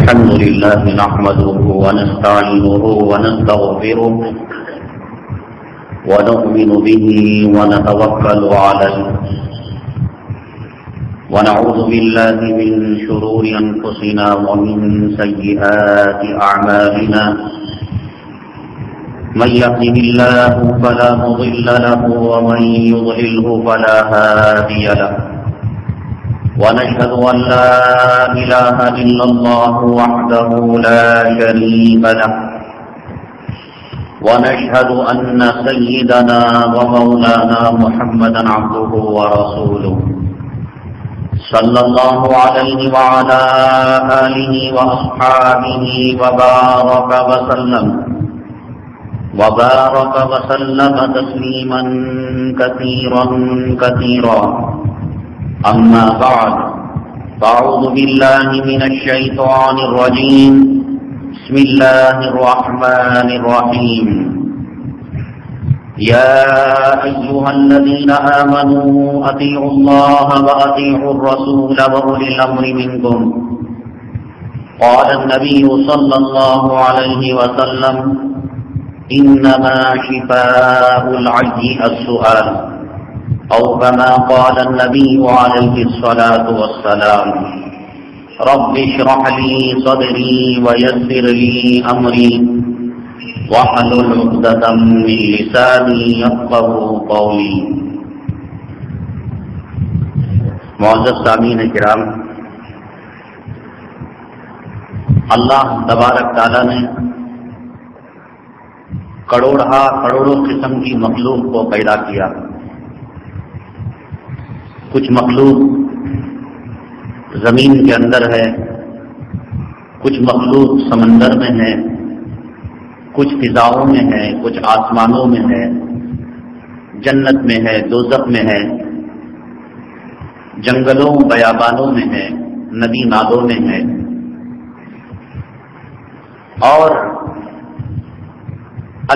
الحمد لله نحمده ونستعينه ونستغفره ونؤمن به ونتوكل عليه ونعوذ بالله من شرور أنفسنا ومن سيئات أعمالنا من يهده الله فلا مضل له ومن يضلله فلا هادي له ونشهد أن لا إله إلا الله وحده لا شريك له ونشهد أن سيدنا ومولانا محمدا عبده ورسوله صلى الله عليه وعلى آله وأصحابه وبارك وسلم تسليما كثيرا كثيرا أما بعد فأعوذ بالله من الشيطان الرجيم بسم الله الرحمن الرحيم يا أيها الذين آمنوا أطيعوا الله وأطيعوا الرسول وأولي الأمر منكم قال النبي صلى الله عليه وسلم إنما شفاء العي السؤال أو كما قال النبي عليه الصلاة والسلام رب اشرح لي صدري ويسر لي أمري واحلل عقدة من لساني يفقهوا قولي. معزز سامعین کرام، اللہ تبارک تعالیٰ نے کروڑوں قسم کی مخلوق کو پیدا کیا. کچھ مخلوق زمین کے اندر ہے، کچھ مخلوق سمندر میں ہے، کچھ فضاؤں میں ہے، کچھ آسمانوں میں ہے، جنت میں ہے، دوزخ میں ہے، جنگلوں بیابانوں میں ہے، ندی نالوں میں ہے. اور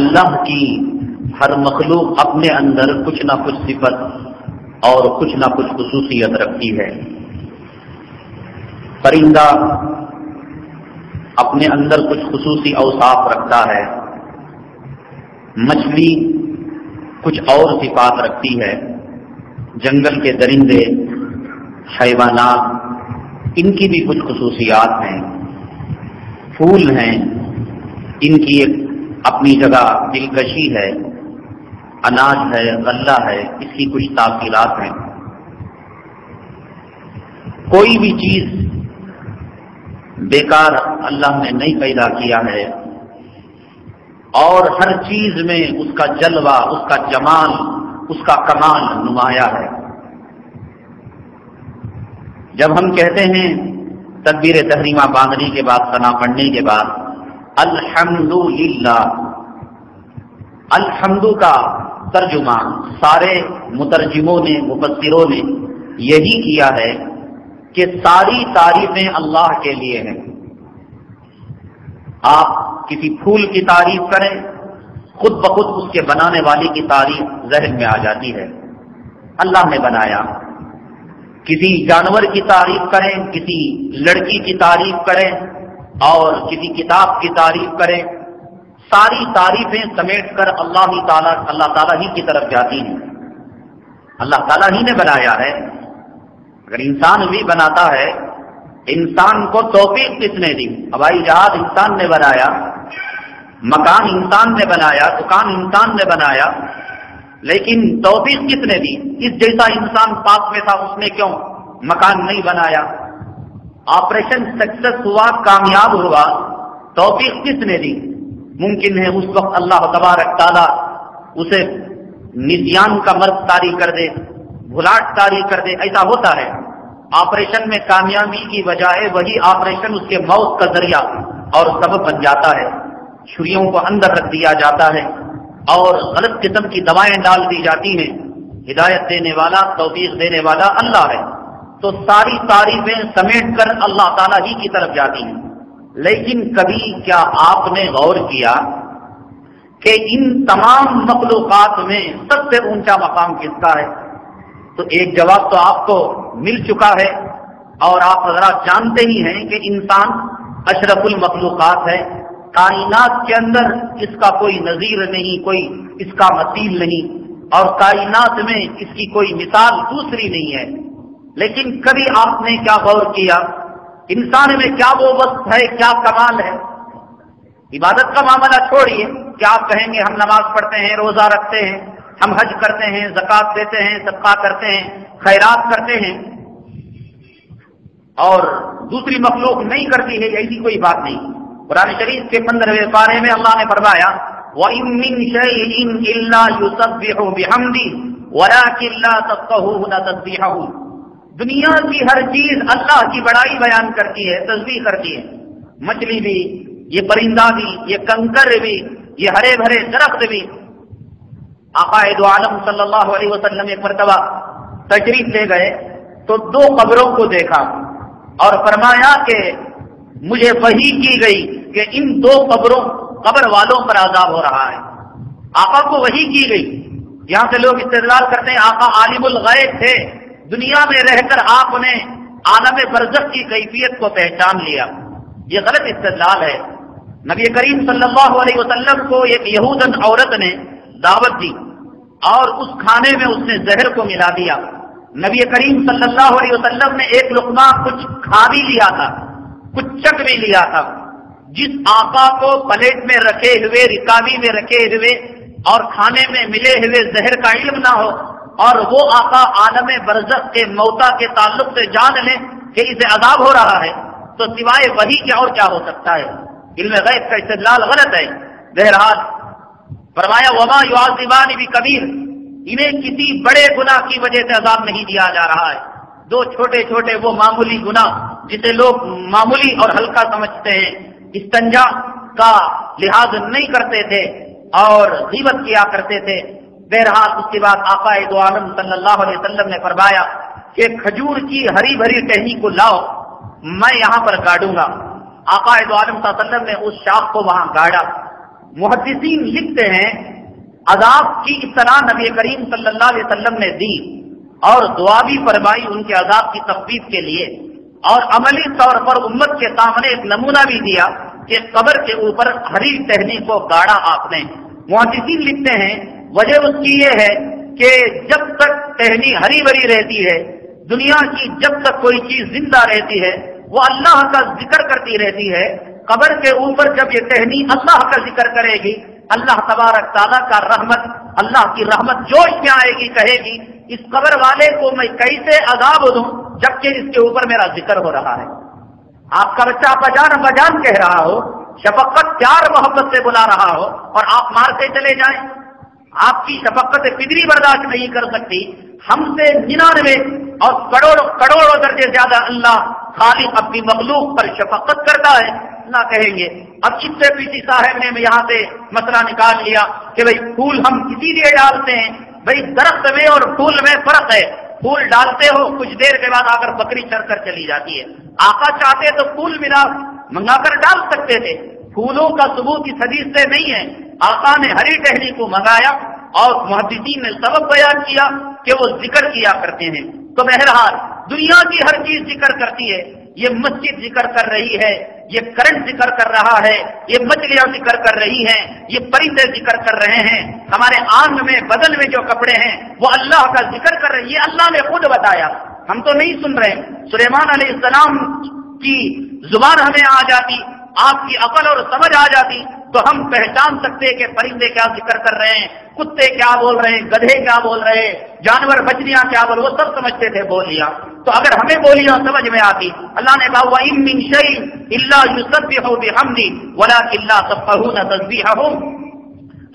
اللہ کی ہر مخلوق اپنے اندر کچھ نہ کچھ صفت اور کچھ نہ کچھ خصوصیت رکھتی ہے. پرندہ اپنے اندر کچھ خصوصی اوصاف رکھتا ہے، مچھلی کچھ اور صفات رکھتی ہے، جنگل کے درندے، حیوانات، ان کی بھی کچھ خصوصیات ہیں. پھول ہیں، ان کی ایک اپنی جگہ دلکشی ہے. اناج ہے، غلہ ہے، اس کی کچھ تاثیرات ہیں. کوئی بھی چیز بیکار اللہ نے نہیں پیدا کیا ہے، اور ہر چیز میں اس کا جلوہ، اس کا جمال، اس کا کمال نمایاں ہے. جب ہم کہتے ہیں تکبیر تحریمہ باندھنے کے بعد، ثنا پڑھنے کے بعد الحمدللہ، الحمد کا ترجمہ سارے مترجموں نے، مفسروں نے یہی کیا ہے کہ ساری تعریفیں اللہ کے لیے ہیں. آپ کسی پھول کی تعریف کریں، خود بخود اس کے بنانے والے کی تعریف ذہن میں آ جاتی ہے، اللہ نے بنایا. کسی جانور کی تعریف کریں، کسی لڑکی کی تعریف کریں، اور کسی کتاب کی تعریف کریں، ساری تعریفیں سمیٹ کر اللہ تعالیٰ ہی کی طرف جاتی ہیں. اللہ تعالیٰ ہی نے بنایا ہے. اگر انسان بھی بناتا ہے، انسان کو توفیق کس نے دی؟ ہوائی جہاز انسان نے بنایا، مکان انسان نے بنایا، دکان انسان نے بنایا، لیکن توفیق کس نے دی؟ اس جیسا انسان پاس میں تھا، اس نے کیوں مکان نہیں بنایا؟ آپریشن سکسیس ہوا، کامیاب ہوا، توفیق کس نے دی؟ ممکن ہے اس وقت اللہ تبارک تعالیٰ اسے نسیان کا مرض طاری کر دے، بھلاٹ طاری کر دے. ایسا ہوتا ہے. آپریشن میں کامیابی کی بجائے وہی آپریشن اس کے موت کا ذریعہ اور سبب بن جاتا ہے. چھریوں کو اندر رکھ دیا جاتا ہے اور غلط قسم کی دوائیں ڈال دی جاتی ہیں. ہدایت دینے والا، توفیق دینے والا اللہ ہے. تو ساری تعریفیں سمیٹ کر اللہ تعالیٰ ہی کی طرف جاتی ہیں. لیکن کبھی کیا آپ نے غور کیا کہ ان تمام مخلوقات میں سب سے اونچا مقام کس کا ہے؟ تو ایک جواب تو آپ کو مل چکا ہے، اور آپ حضرات جانتے ہی ہیں کہ انسان اشرف المخلوقات ہے، کائنات کے اندر اس کا کوئی نظیر نہیں، کوئی اس کا مثیل نہیں، اور کائنات میں اس کی کوئی مثال دوسری نہیں ہے۔ لیکن کبھی آپ نے کیا غور کیا انسان میں کیا وہ وصف ہے، کیا کمال ہے؟ عبادت کا معاملہ چھوڑیے کہ آپ کہیں گے ہم نماز پڑھتے ہیں، روزہ رکھتے ہیں، ہم حج کرتے ہیں، زکوٰۃ دیتے ہیں، صدقہ کرتے ہیں، خیرات کرتے ہیں، اور دوسری مخلوق نہیں کرتی ہے، ایسی کوئی بات نہیں۔ قرآن شریف کے 15ویں پارے میں اللہ نے فرمایا وَإِن مِّن شَيْءٍ إِلَّا يُسَبِّحُ بِحَمْدِهِ وَلَٰكِن لَّا تَفْقَهُونَ تَسْبِيحَهُ۔ دنیا کی ہر چیز اللہ کی بڑائی بیان کرتی ہے، تسبیح کرتی ہے، مچھلی بھی، یہ پرندہ بھی، یہ کنکر بھی، یہ ہرے بھرے درخت بھی۔ آقا دو عالم صلی اللہ علیہ وسلم ایک مرتبہ تشریف لے گئے تو 2 قبروں کو دیکھا اور فرمایا کہ مجھے وحی کی گئی کہ ان 2 قبر والوں پر عذاب ہو رہا ہے۔ آقا کو وحی کی گئی۔ یہاں سے لوگ استدلال کرتے ہیں آقا عالم الغیب تھے، دنیا میں رہ کر آپ نے عالم برزخ کی کیفیت کو پہچان لیا۔ یہ غلط استدلال ہے۔ نبی کریم صلی اللہ علیہ وسلم کو ایک یہودن عورت نے دعوت دی اور اس کھانے میں اس نے زہر کو ملا دیا۔ نبی کریم صلی اللہ علیہ وسلم نے ایک لقمہ کچھ کھا بھی لیا تھا، کچھ چک بھی لیا تھا۔ جس آقا کو پلیٹ میں رکھے ہوئے، رکاوی میں رکھے ہوئے اور کھانے میں ملے ہوئے زہر کا علم نہ ہو اور وہ آقا عالم برزخ کے موتا کے تعلق سے جان لیں کہ اسے عذاب ہو رہا ہے، تو سوائے وہی کیا اور کیا ہو سکتا ہے؟ علم غیب کا استدلال غلط ہے۔ بہرحال فرمایا وما یعذبان بکبیر، انہیں کسی بڑے گناہ کی وجہ سے عذاب نہیں دیا جا رہا ہے۔ 2 چھوٹے چھوٹے وہ معمولی گناہ جسے لوگ معمولی اور ہلکا سمجھتے ہیں، استنجا کا لحاظ نہیں کرتے تھے اور غیبت کیا کرتے تھے۔ بہرحال اس کے بعد آقا دو عالم صلی اللہ علیہ وسلم نے فرمایا کہ کھجور کی ہری بھری ٹہنی کو لاؤ، میں یہاں پر گاڑوں گا۔ آقا دو عالم صلی اللہ علیہ وسلم نے اس شاخ کو وہاں گاڑا۔ محدثین لکھتے ہیں عذاب کی اطلاع نبی کریم صلی اللہ علیہ وسلم نے دی اور دعا بھی فرمائی ان کے عذاب کی تخفیف کے لیے، اور عملی طور پر امت کے سامنے ایک نمونہ بھی دیا کہ قبر کے اوپر ہری ٹہنی کو گاڑا آپ نے۔ محدثین لکھتے ہیں وجہ اس کی یہ ہے کہ جب تک ٹہنی ہری بھری رہتی ہے، دنیا کی جب تک کوئی چیز زندہ رہتی ہے وہ اللہ کا ذکر کرتی رہتی ہے، قبر کے اوپر جب یہ ٹہنی اللہ کا ذکر کرے گی، اللہ تبارک تعالیٰ کا رحمت، اللہ کی رحمت جوش میں آئے گی، کہے گی اس قبر والے کو میں کیسے عذاب دوں جبکہ اس کے اوپر میرا ذکر ہو رہا ہے۔ آپ کا بچہ ابا جان کہہ رہا ہو، شفقت پیار محبت سے بلا رہا ہو اور آپ مارتے چلے جائیں، آپ کی شفقت فطری برداشت نہیں کر سکتی۔ ہم سے 99 اور کروڑوں درجے زیادہ اللہ خالق اپنی مخلوق پر شفقت کرتا ہے، نہ کہیں گے۔ اب اس سے پیچھے صاحب نے یہاں سے مسئلہ نکال لیا کہ بھئی پھول ہم اسی لیے ڈالتے ہیں، بھئی درخت میں اور پھول میں فرق ہے، پھول ڈالتے ہو کچھ دیر کے بعد آ کر بکری چر کر چلی جاتی ہے، آقا چاہتے تو پھول منگا کر ڈال سکتے تھے۔ پھولوں کا ثبوت اس حدیث سے نہیں ہے، آقا نے ہری ٹہنی کو منگایا اور محدثین نے سبب بیان کیا کہ وہ ذکر کیا کرتے ہیں۔ تو بہرحال دنیا کی ہر چیز ذکر کرتی ہے، یہ مسجد ذکر کر رہی ہے، یہ کرنٹ ذکر کر رہا ہے، یہ مچھلیاں ذکر کر رہی ہیں، یہ پرندے ذکر کر رہے ہیں، ہمارے آنگ میں بدن میں جو کپڑے ہیں وہ اللہ کا ذکر کر رہے ہیں، یہ اللہ نے خود بتایا، ہم تو نہیں سن رہے۔ سلیمان علیہ السلام کی زبان ہمیں آ جاتی، آپ کی عقل اور سمجھ آ جاتی تو ہم پہچان سکتے کہ پرندے کیا ذکر کر رہے ہیں، کتے کیا بول رہے ہیں، گدھے کیا بول رہے ہیں، جانور مچھلیاں کیا بول رہے، وہ سب سمجھتے تھے بولیاں۔ تو اگر ہمیں بولیاں سمجھ میں آتی، اللہ نے کہا وَإِن مِّن شَيْءٍ إِلَّا يُسَبِّحُ بِحَمْدِهِ وَلَٰكِن لَّا تَفْقَهُونَ تَسْبِيحَهُمْ،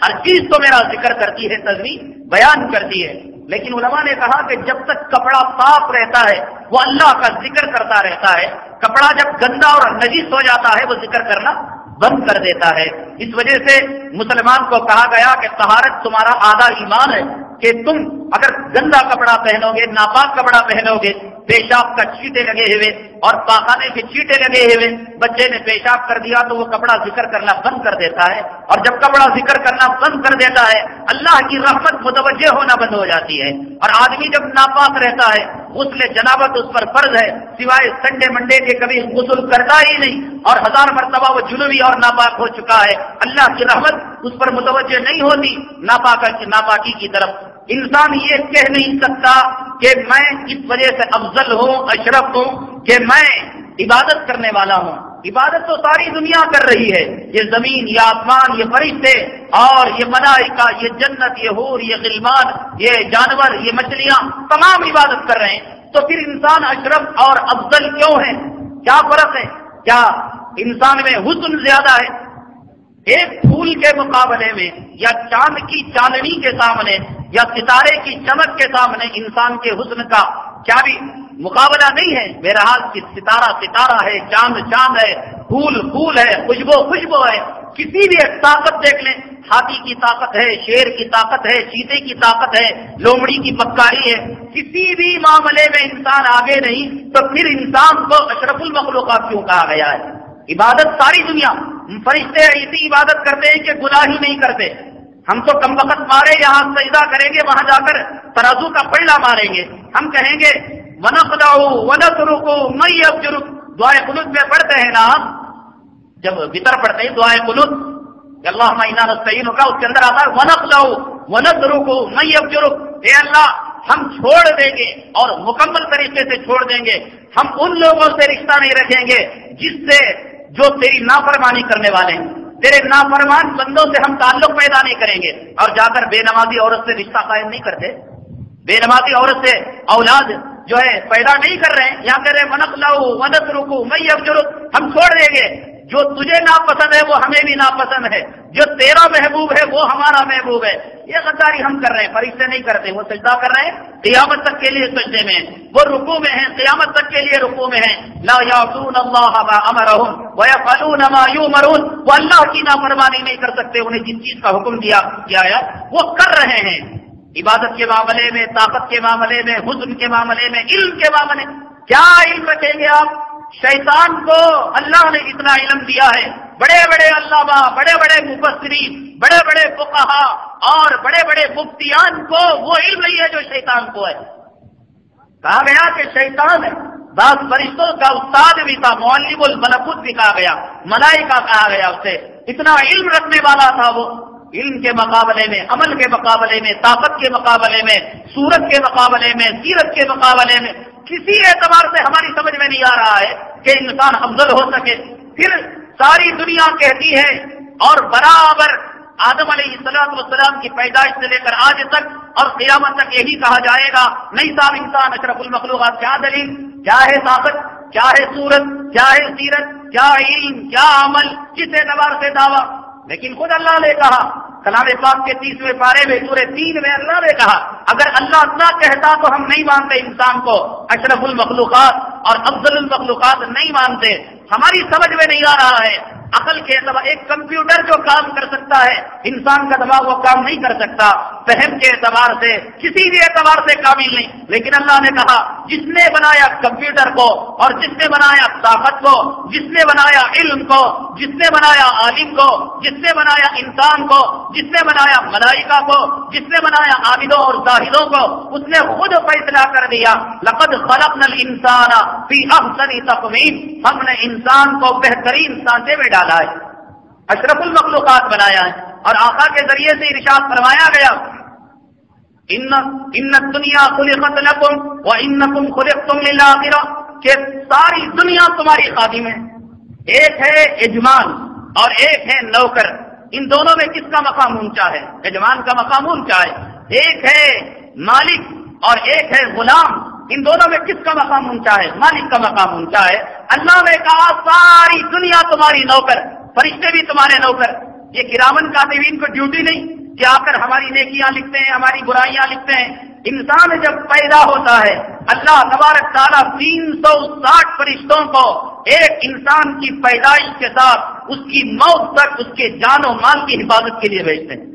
ہر چیز تو میرا ذکر کرتی ہے، تسبیح بیان کرتی ہے، لیکن علماء نے کہا کہ جب تک کپڑا صاف رہتا ہے وہ اللہ کا ذکر کرتا رہتا ہے، کپڑا جب گندا اور نجس ہو جاتا ہے وہ ذکر کرنا بند کر دیتا ہے۔ اس وجہ سے مسلمان کو کہا گیا کہ طہارت تمہارا آدھا ایمان ہے، کہ تم اگر گندا کپڑا پہنو گے، ناپاک کپڑا پہنو گے، پیشاب کا چھیٹے لگے ہوئے اور پاخانے کے چھیٹے لگے ہوئے، بچے نے پیشاب کر دیا تو وہ کپڑا ذکر کرنا بند کر دیتا ہے، اور جب کپڑا ذکر کرنا بند کر دیتا ہے اللہ کی رحمت متوجہ ہونا بند ہو جاتی ہے، اور آدمی جب ناپاک رہتا ہے غسل جنابت اس پر فرض ہے، سوائے سنڈے منڈے کے کبھی غسل کرتا ہی نہیں، اور 1000 مرتبہ وہ جنوبی اور ناپاک ہو چکا ہے، اللہ کی رحمت اس پر متوجہ نہیں ہوتی ناپاکی کی طرف۔ انسان یہ کہہ نہیں سکتا کہ میں اس وجہ سے افضل ہوں، اشرف ہوں، کہ میں عبادت کرنے والا ہوں۔ عبادت تو ساری دنیا کر رہی ہے، یہ زمین، یہ آسمان، یہ فرشتے اور یہ ملائکہ، یہ جنت، یہ حور، یہ غلمان، یہ جانور، یہ مچھلیاں، تمام عبادت کر رہے ہیں۔ تو پھر انسان اشرف اور افضل کیوں ہے؟ کیا فرق ہے؟ کیا انسان میں حسن زیادہ ہے؟ ایک پھول کے مقابلے میں یا چاند کی چاندنی کے سامنے یا ستارے کی چمک کے سامنے انسان کے حسن کا کیا بھی مقابلہ نہیں ہے؟ بہرحال ستارہ ستارہ ہے، چاند چاند ہے، پھول پھول ہے، خوشبو خوشبو ہے۔ کسی بھی ایک طاقت دیکھ لیں، ہاتھی کی طاقت ہے، شیر کی طاقت ہے، چیتے کی طاقت ہے، لومڑی کی پکاری ہے، کسی بھی معاملے میں انسان آگے نہیں، تو پھر انسان کو اشرف المخلوقات کیوں کہا گیا ہے؟ عبادت ساری دنیا، فرشتے ایسی عبادت کرتے ہیں کہ گناہ ہی نہیں کرتے۔ ہم تو کم وقت مارے یہاں سجدہ کریں گے، وہاں جا کر ترازو کا پلڑا ماریں گے، ہم کہیں گے وَنَخْضَعُ وَنَتْرُكُ مَن يَفْجُرُ، دعائے قنوت میں پڑھتے ہیں نا، جب وتر پڑھتے ہیں دعائے قنوت اللہم انا نستعینک، اس کے اندر آتا ہے وَنَخْضَعُ وَنَتْرُكُ مَن يَفْجُرُ، اے اللہ ہم چھوڑ دیں گے اور مکمل طریقے سے چھوڑ دیں گے، ہم ان لوگوں سے رشتہ نہیں رکھیں گے جس سے جو تیری نافرمانی کرنے والے ہیں، تیرے نافرمان بندوں سے ہم تعلق پیدا نہیں کریں گے، اور جا کر بے نمازی عورت سے رشتہ قائم نہیں کرتے، بے نمازی عورت سے اولاد جو ہے پیدا نہیں کر رہے ہیں، یہاں کہہ رہے ہیں وَنَخْلَعُ وَنَتْرُكُ مَن يَفْجُرُ، ہم چھوڑ دیں گے، جو تجھے ناپسند ہے وہ ہمیں بھی ناپسند ہے، جو تیرا محبوب ہے وہ ہمارا محبوب ہے۔ یہ غداری ہم کر رہے ہیں، فرشتے نہیں کرتے، وہ سجدہ کر رہے ہیں، قیامت تک کے لیے سجدے میں ہیں، وہ رکوع میں ہیں، قیامت تک کے لیے رکوع میں ہیں۔ لا يعصون اللہ ما امرهم ويفعلون ما يؤمرون، وہ اللہ کی نافرمانی نہیں کر سکتے، انہیں جس چیز کا حکم دیا گیا وہ کر رہے ہیں۔ عبادت کے معاملے میں، طاقت کے معاملے میں، حسن کے معاملے میں، علم کے معاملے میں، کیا علم رکھیں گے آپ؟ شیطان کو اللہ نے اتنا علم دیا ہے، بڑے بڑے علامہ، بڑے بڑے مفسرین، بڑے بڑے فقہا اور بڑے بڑے مفتیان کو وہ علم نہیں ہے جو شیطان کو ہے۔ کہا گیا کہ شیطان ہے، بعض فرشتوں کا استاد بھی تھا، معلم الملکوت بھی کہا گیا، ملائکہ کہا گیا اسے، اتنا علم رکھنے والا تھا وہ۔ علم کے مقابلے میں، عمل کے مقابلے میں، طاقت کے مقابلے میں، صورت کے مقابلے میں، سیرت کے مقابلے میں کسی اعتبار سے ہماری سمجھ میں نہیں آ رہا ہے کہ انسان افضل ہو سکے۔ پھر ساری دنیا کہتی ہے اور برابر آدم علیہ السلام کی پیدائش سے لے کر آج تک اور قیامت تک یہی کہا جائے گا نہیں صاحب انسان اشرف المخلوقات۔ کیا دلیل؟ کیا ہے طاقت؟ کیا ہے صورت؟ کیا ہے سیرت؟ کیا علم؟ کیا عمل؟ کس اعتبار سے دعویٰ؟ لیکن خود اللہ نے کہا کلام پاک کے 30ویں پارے میں سورہ 3 میں اللہ نے کہا اگر اللہ اتنا کہتا تو ہم نہیں مانتے انسان کو اشرف المخلوقات اور افضل المخلوقات نہیں مانتے۔ ہماری سمجھ میں نہیں آ رہا ہے، عقل کے اعتبار ایک کمپیوٹر جو کام کر سکتا ہے انسان کا دماغ وہ کام نہیں کر سکتا، فہم کے اعتبار سے کسی بھی اعتبار سے کامل نہیں۔ لیکن اللہ نے کہا جس نے بنایا کمپیوٹر کو اور جس نے بنایا طاقت کو، جس نے بنایا علم کو، جس نے بنایا عالم کو، جس نے بنایا انسان کو، جس نے بنایا ملائکہ کو، جس نے بنایا عابدوں اور زاہدوں کو، اس نے خود فیصلہ کر دیا لقد خلقنا الانسان فی احسن تقویم، ہم نے انسان کو بہترین سانچے میں ڈالا ہے، اشرف المخلوقات بنایا ہے۔ اور آقا کے ذریعے سے ارشاد فرمایا گیا ان الدنیا خلقت لکم وانکم خلقتم للآخرہ، کہ ساری دنیا تمہاری خادم ہے، ایک ہے یجمان اور ایک ہے نوکر، ان دونوں میں کس کا مقام اونچا ہے؟ یجمان کا مقام اونچا ہے، ایک ہے مالک اور ایک ہے غلام، ان دونوں میں کس کا مقام اونچا ہے؟ مالک کا مقام اونچا ہے۔ اللہ نے کہا ساری دنیا تمہاری نوکر، فرشتے بھی تمہارے نوکر۔ یہ کرامن کاتبین کو ڈیوٹی نہیں کہ آ کر ہماری نیکیاں لکھتے ہیں، ہماری برائیاں لکھتے ہیں۔ انسان جب پیدا ہوتا ہے اللہ تبارک تعالیٰ 360 فرشتوں کو ایک انسان کی پیدائش کے ساتھ اس کی موت تک اس کے جان و مال کی حفاظت کے لیے بھیجتے ہیں،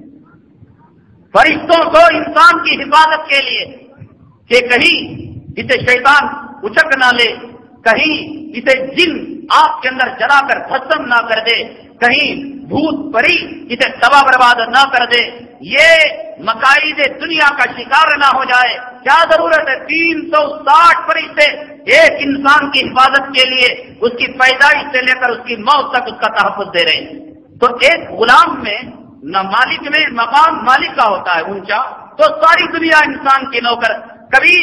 فرشتوں کو انسان کی حفاظت کے لیے، کہ کہیں اسے شیطان اچک نہ لے، کہیں اسے جن آگ کے اندر جلا کر ختم نہ کر دے، کہیں بھوت پری اسے تباہ برباد نہ کر دے، یہ مقاصد دنیا کا شکار نہ ہو جائے، کیا ضرورت ہے 360 فرشتے ایک انسان کی حفاظت کے لیے اس کی پیدائش سے لے کر اس کی موت تک اس کا تحفظ دے رہے ہیں؟ تو ایک غلام میں نہ مالک میں مقام مالک کا ہوتا ہے اونچا، تو ساری دنیا انسان کی نوکر. کبھی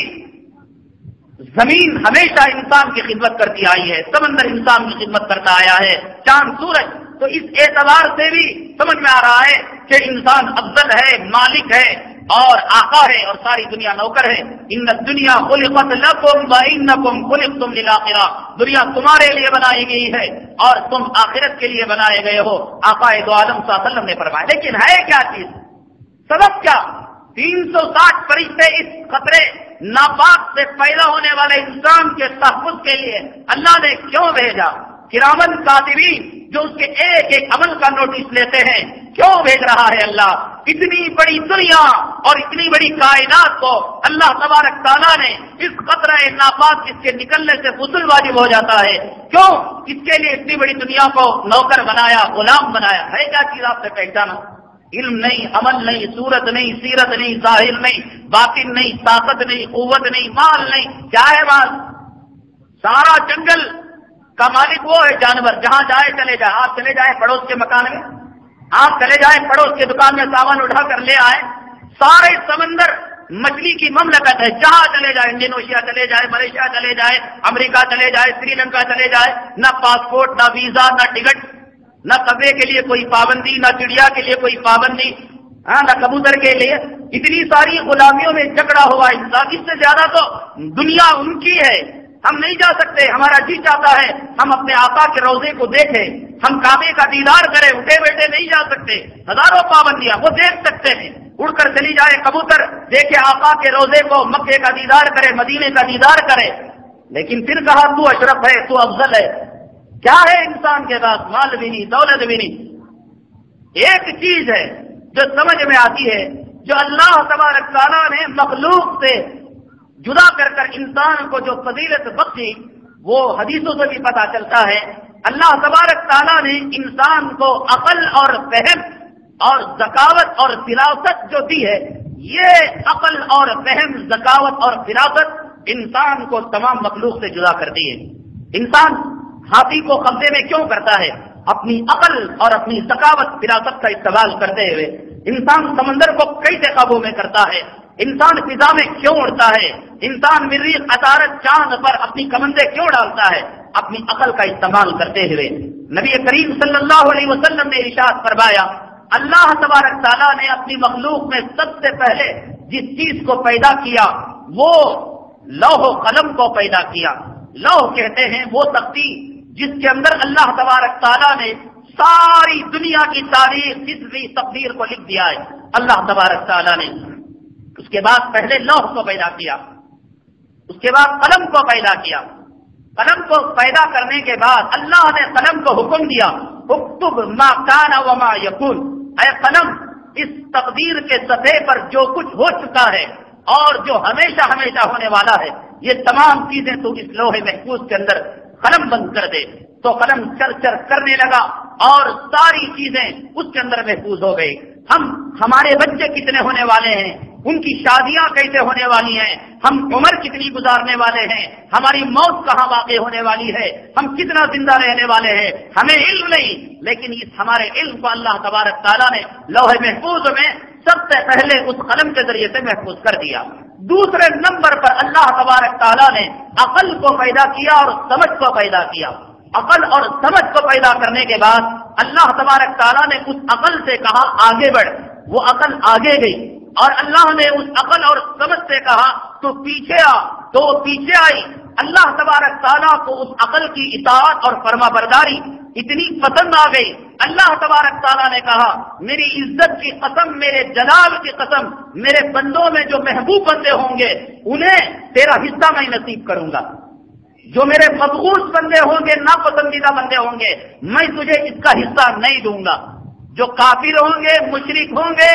زمین ہمیشہ انسان کی خدمت کرتی آئی ہے، سمندر انسان کی خدمت کرتا آیا ہے، چاند سورج. تو اس اعتبار سے بھی سمجھ میں آ رہا ہے کہ انسان افضل ہے، مالک ہے اور آقا ہے اور ساری دنیا نوکر ہے. ان الدنیا خلقت لکم وانکم خلقتم للآخرہ، دنیا تمہارے لیے بنائی گئی ہے اور تم آخرت کے لیے بنائے گئے ہو، آقا دو عالم صلی اللہ علیہ وسلم نے فرمایا. لیکن ہے کیا چیز؟ سبب کیا؟ 360 فرشتے اس خطرے ناپاک سے پیدا ہونے والے انسان کے تحفظ کے لیے اللہ نے کیوں بھیجا؟ کرامن کاتبین جو اس کے ایک ایک عمل کا نوٹس لیتے ہیں، کیوں بھیج رہا ہے اللہ؟ اتنی بڑی دنیا اور اتنی بڑی کائنات کو اللہ تبارک تعالیٰ نے اس قطرہ ناپاک جس کے نکلنے سے غسل واجب ہو جاتا ہے، کیوں اس کے لیے اتنی بڑی دنیا کو نوکر بنایا، غلام بنایا؟ ہے کیا چیز آپ نے پہچانا؟ علم نہیں، عمل نہیں، صورت نہیں، سیرت نہیں، ظاہر نہیں، باطن نہیں، طاقت نہیں، قوت نہیں، مال نہیں. کیا ہے مال؟ سارا جنگل کا مالک وہ ہے جانور، جہاں جائے چلے جائے. آپ چلے جائیں پڑوس کے مکان میں، آپ چلے جائیں پڑوس کی دکان میں سامان اٹھا کر لے آئے. سارے سمندر مچھلی کی مملکت ہے، جہاں چلے جائے، انڈونیشیا چلے جائے، ملیشیا چلے جائے، امریکہ چلے جائے، سری لنکا چلے جائے، نہ پاسپورٹ، نہ ویزا، نہ ٹکٹ، نہ کبے کے لیے کوئی پابندی، نہ چڑیا کے لیے کوئی پابندی، نہ کبوتر کے لیے. اتنی ساری غلامیوں میں جکڑا ہوا انسان. اس سے زیادہ تو دنیا ان کی ہے. ہم نہیں جا سکتے، ہمارا جی چاہتا ہے ہم اپنے آقا کے روضے کو دیکھیں، ہم کعبے کا دیدار کریں، اٹھے بیٹھے نہیں جا سکتے، ہزاروں پابندیاں. وہ دیکھ سکتے ہیں، اڑ کر چلی جائے کبوتر، دیکھے آقا کے روضے کو، مکے کا دیدار کرے، مدینے کا دیدار کرے. لیکن پھر کہا تو اشرف ہے، تو افضل ہے. کیا ہے انسان کے پاس؟ مال بھی نہیں، دولت بھی نہیں. ایک چیز ہے جو سمجھ میں آتی ہے، جو اللہ تبارک تعالیٰ نے مخلوق سے جدا کر کر انسان کو جو فضیلت بخشی، وہ حدیثوں سے بھی پتہ چلتا ہے. اللہ تبارک تعالیٰ نے انسان کو عقل اور فہم اور ذکاوت اور فراست جو دی ہے، یہ عقل اور فہم، ذکاوت اور فراست انسان کو تمام مخلوق سے جدا کر دی ہے. انسان ہاتھی کو قبضے میں کیوں کرتا ہے؟ اپنی عقل اور اپنی ذکاوت فراست کا استعمال کرتے ہوئے. انسان سمندر کو کیسے قابو میں کرتا ہے؟ انسان فضا میں کیوں اڑتا ہے؟ انسان مریخ، عطارد، چاند پر اپنی کمندیں کیوں ڈالتا ہے؟ اپنی عقل کا استعمال کرتے ہوئے. نبی کریم صلی اللہ علیہ وسلم نے ارشاد فرمایا، اللہ تبارک تعالیٰ نے اپنی مخلوق میں سب سے پہلے جس چیز کو پیدا کیا وہ لوح و قلم کو پیدا کیا. لوح کہتے ہیں وہ تختی جس کے اندر اللہ تبارک تعالیٰ نے ساری دنیا کی تاریخ، ہسٹری، تقدیر کو لکھ دیا ہے اللہ تبارک تعالیٰ نے. اس کے بعد پہلے لوح کو پیدا کیا، اس کے بعد قلم کو پیدا کیا. قلم کو پیدا کرنے کے بعد اللہ نے قلم کو حکم دیا، اکتب ما کان وما یکون. اے قلم، اس تقدیر کے سطح پر جو کچھ ہو چکا ہے اور جو ہمیشہ ہمیشہ ہونے والا ہے، یہ تمام چیزیں تو اس لوح محفوظ کے اندر قلم بند کر دے. تو قلم چر چر کرنے لگا اور ساری چیزیں اس کے اندر محفوظ ہو گئی. ہمارے بچے کتنے ہونے والے ہیں، ان کی شادیاں کیسے ہونے والی ہیں، ہم عمر کتنی گزارنے والے ہیں، ہماری موت کہاں واقع ہونے والی ہے، ہم کتنا زندہ رہنے والے ہیں، ہمیں علم نہیں. لیکن اس ہمارے علم کو اللہ تبارک تعالیٰ نے لوح محفوظ میں سب سے پہلے اس قلم کے ذریعے سے محفوظ کر دیا. دوسرے نمبر پر اللہ تبارک تعالیٰ نے عقل کو پیدا کیا اور سمجھ کو پیدا کیا. عقل اور سمجھ کو پیدا کرنے کے بعد اللہ تبارک تعالیٰ نے اس عقل سے کہا آگے بڑھ. وہ عقل آگے گئی اور اللہ نے اس عقل اور سمجھ سے کہا تو پیچھے آ. تو پیچھے آئی. اللہ تبارک تعالیٰ کو اس عقل کی اطاعت اور فرما برداری اتنی پسند آ گئی. اللہ تبارک تعالیٰ نے کہا میری عزت کی قسم، میرے جلال کی قسم، میرے بندوں میں جو محبوب بندے ہوں گے انہیں تیرا حصہ میں نصیب کروں گا. جو میرے مبغوض بندے ہوں گے، ناپسندیدہ بندے ہوں گے، میں تجھے اس کا حصہ نہیں دوں گا. جو کافر ہوں گے، مشرک ہوں گے،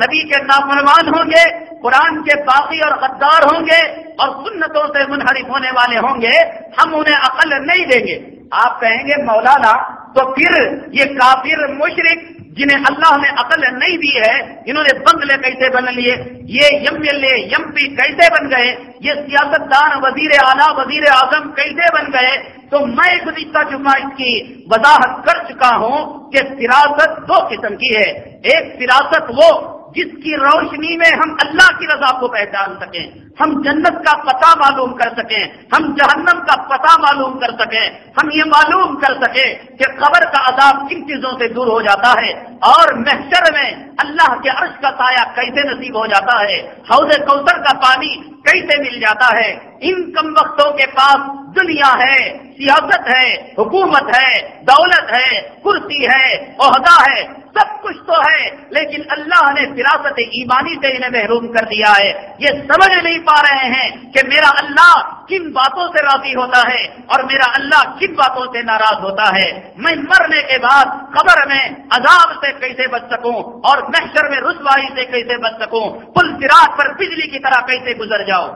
نبی کے نافرمان ہوں گے، قرآن کے باغی اور غدار ہوں گے اور سنتوں سے منحرف ہونے والے ہوں گے، ہم انہیں عقل نہیں دیں گے. آپ کہیں گے مولانا تو پھر یہ کافر، مشرک، جنہیں اللہ نے عقل نہیں دی ہے، انہوں نے بنگلے کیسے بن لیے، یہ MLA MP کیسے بن گئے، یہ سیاستدان وزیر اعلیٰ وزیر اعظم کیسے بن گئے؟ تو میں گزشتہ جمعہ اس کی وضاحت کر چکا ہوں کہ فراست دو قسم کی ہے۔ ایک فراست وہ جس کی روشنی میں ہم اللہ کی رضا کو پہچان سکیں، ہم جنت کا پتہ معلوم کر سکیں، ہم جہنم کا پتہ معلوم کر سکیں، ہم یہ معلوم کر سکیں کہ قبر کا عذاب کن چیزوں سے دور ہو جاتا ہے اور محشر میں اللہ کے عرش کا سایہ کیسے نصیب ہو جاتا ہے، حوض کوثر کا پانی کیسے مل جاتا ہے۔ ان کم وقتوں کے پاس دنیا ہے، سیاست ہے، حکومت ہے، دولت ہے، کرسی ہے، عہدہ ہے، سب کچھ تو ہے، لیکن اللہ نے فراست ایمانی سے انہیں محروم کر دیا ہے۔ یہ سمجھ نہیں پا رہے ہیں کہ میرا اللہ کن باتوں سے راضی ہوتا ہے اور میرا اللہ کن باتوں سے ناراض ہوتا ہے۔ میں مرنے کے بعد قبر میں عذاب سے کیسے بچ سکوں اور محشر میں رسوائی سے کیسے بچ سکوں، پل صراط پر بجلی کی طرح کیسے گزر جاؤ۔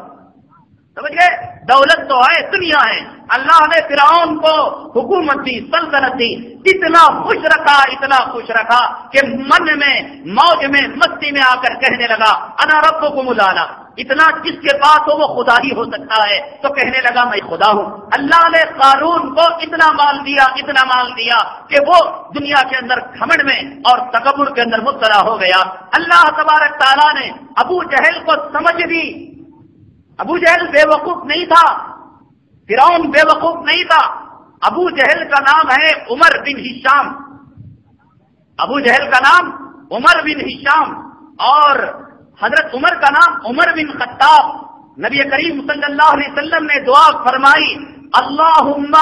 سمجھ گئے؟ دولت تو ہے، دنیا ہے، اللہ نے فرعون کو حکومت دی، سلطنت دی، اتنا خوش رکھا کہ من میں موج میں مستی میں آ کر کہنے لگا انا ربکم الاعلی۔ اتنا جس کے پاس ہو وہ خدا ہی ہو سکتا ہے، تو کہنے لگا میں خدا ہوں۔ اللہ نے قارون کو اتنا مال دیا کہ وہ دنیا کے اندر گھمنڈ میں اور تکبر کے اندر مبتلا ہو گیا۔ اللہ تبارک تعالیٰ نے ابو جہل کو سمجھ دی۔ ابو جہل بے وقوف نہیں تھا، فرعون بے وقوف نہیں تھا۔ ابو جہل کا نام ہے عمر بن ہشام۔ ابو جہل کا نام عمر بن ہشام اور حضرت عمر کا نام عمر بن خطاب۔ نبی کریم صلی اللہ علیہ وسلم نے دعا فرمائی اللہم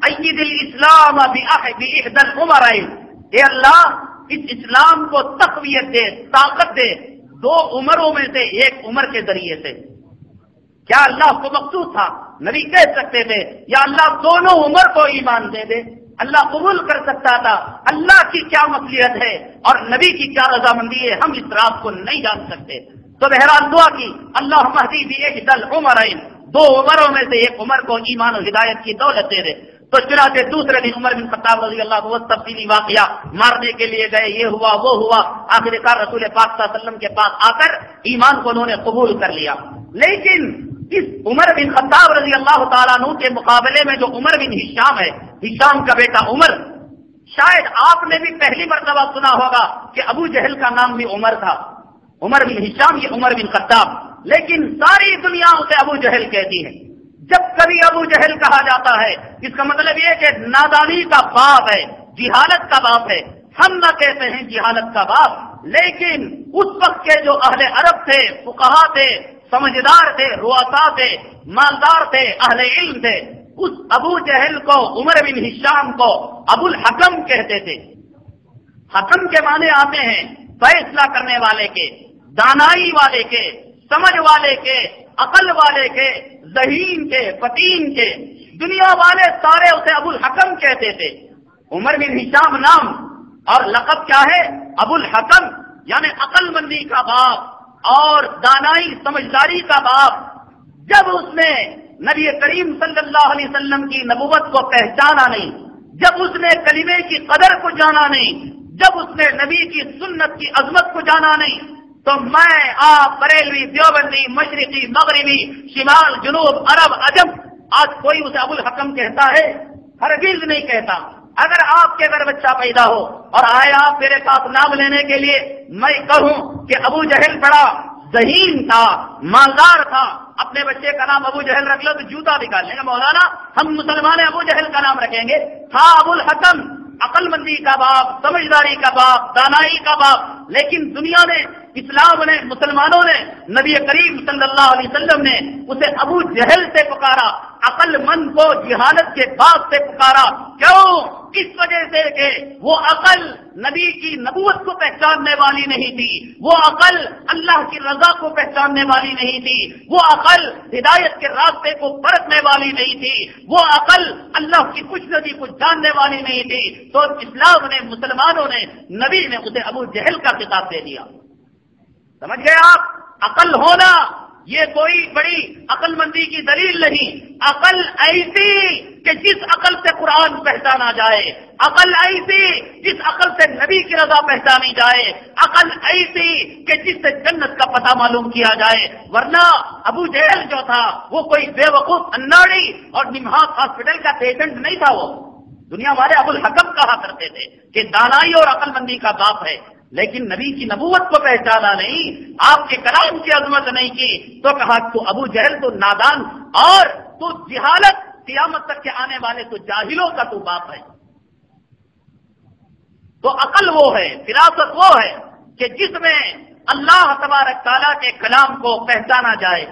اید الاسلام باحد العمرین، اے اللہ اس اسلام کو تقویت دے، طاقت دے دو عمروں میں سے ایک عمر کے ذریعے سے۔ کیا اللہ کو مقصود تھا؟ نبی کہہ سکتے تھے یا اللہ دونوں عمر کو ایمان دے دے، اللہ قبول کر سکتا تھا۔ اللہ کی کیا مصلحت ہے اور نبی کی کیا رضامندی ہے، ہم اس راز کو نہیں جان سکتے۔ تو بہرحال دعا کی اللہم اہدی باحد العمرین، دو عمروں میں سے ایک عمر کو ایمان و ہدایت کی دولت دے دے۔ تو چنانچہ دوسرے دن عمر بن خطاب رضی اللہ عنہ تفصیلی واقعہ مارنے کے لیے گئے، یہ ہوا وہ ہوا، آخرکار رسول پاک صلی اللہ علیہ وسلم کے پاس آ کر ایمان کو انہوں نے قبول کر لیا۔ لیکن اس عمر بن خطاب رضی اللہ تعالیٰ عنہ کے مقابلے میں جو عمر بن ہشام ہے، ہشام کا بیٹا عمر، شاید آپ نے بھی پہلی مرتبہ سنا ہوگا کہ ابو جہل کا نام بھی عمر تھا۔ عمر بن ہشام یہ عمر بن خطاب، لیکن ساری دنیا اسے ابو جہل کہتی ہے۔ جب کبھی ابو جہل کہا جاتا ہے اس کا مطلب یہ کہ نادانی کا باپ ہے، جہالت کا باپ ہے۔ ہم نہ کہتے ہیں جہالت کا باپ، لیکن اس وقت کے جو اہل عرب تھے، فقہا تھے، سمجھدار تھے، رؤسا تھے، مالدار تھے، اہل علم تھے، اس ابو جہل کو، عمر بن ہشام کو ابو الحکم کہتے تھے۔ حکم کے معنی آتے ہیں فیصلہ کرنے والے کے، دانائی والے کے، سمجھ والے کے، عقل والے کے، ذہین کے، فطین کے۔ دنیا والے سارے اسے ابو الحکم کہتے تھے۔ عمر بن ہشام نام اور لقب کیا ہے؟ ابو الحکم، یعنی عقل مندی کا باپ اور دانائی سمجھداری کا باپ۔ جب اس نے نبی کریم صلی اللہ علیہ وسلم کی نبوت کو پہچانا نہیں، جب اس نے کلمے کی قدر کو جانا نہیں، جب اس نے نبی کی سنت کی عظمت کو جانا نہیں، تو میں آپ بریلوی، دیوبندی، مشرقی، مغربی، شمال، جنوب، عرب، عجم، آج کوئی اسے ابو الحکم کہتا ہے؟ ہرگز نہیں کہتا۔ اگر آپ کے گھر بچہ پیدا ہو اور آئے آپ میرے پاس نام لینے کے لیے، میں کہوں کہ ابو جہل بڑا ذہین تھا، مالدار تھا، اپنے بچے کا نام ابو جہل رکھ لو تو جوتا نکال لیں گے مولانا، ہم مسلمان ابو جہل کا نام رکھیں گے۔ تھا ابو الحکم، عقل مندی کا باپ، سمجھداری کا باپ، دانائی کا باپ، لیکن دنیا نے، اسلام نے، مسلمانوں نے، نبی کریم صلی اللہ علیہ وسلم نے اسے ابو جہل سے پکارا، عقل مند کو جہالت کے باپ سے پکارا۔ کیوں؟ اس وجہ سے کہ وہ عقل نبی کی نبوت کو پہچاننے والی نہیں تھی، وہ عقل اللہ کی رضا کو پہچاننے والی نہیں تھی، وہ عقل ہدایت کے راستے کو پرکھنے والی نہیں تھی، وہ عقل اللہ کی کچھ نبی کو جاننے والی نہیں تھی۔ تو اسلام نے، مسلمانوں نے، نبی نے اسے ابو جہل کا خطاب دے دیا۔ سمجھ گئے آپ؟ عقل ہونا یہ کوئی بڑی عقل مندی کی دلیل نہیں، عقل ایسی کہ جس عقل سے قرآن قرآن پہچانا جائے، عقل ایسی جس عقل سے نبی کی رضا پہچانی جائے، عقل ایسی کہ جس سے جنت کا پتہ معلوم کیا جائے. ورنہ ابو جہل جو تھا وہ کوئی بے وقوف اناڑی اور نمہاس ہاسپٹل کا پیشنٹ نہیں تھا. وہ دنیا والے ابو الحکم کہا کرتے تھے کہ دانائی اور عقل مندی کا باپ ہے، لیکن نبی کی نبوت کو پہچانا نہیں، آپ کے کلام کی عظمت نہیں کی تو کہا تو ابو جہل تو نادان اور تو جہالت، قیامت تک کے آنے والے تو جاہلوں کا تو باپ ہے. تو عقل وہ ہے، فراست وہ ہے کہ جس میں اللہ تبارک تعالیٰ کے کلام کو پہچانا جائے،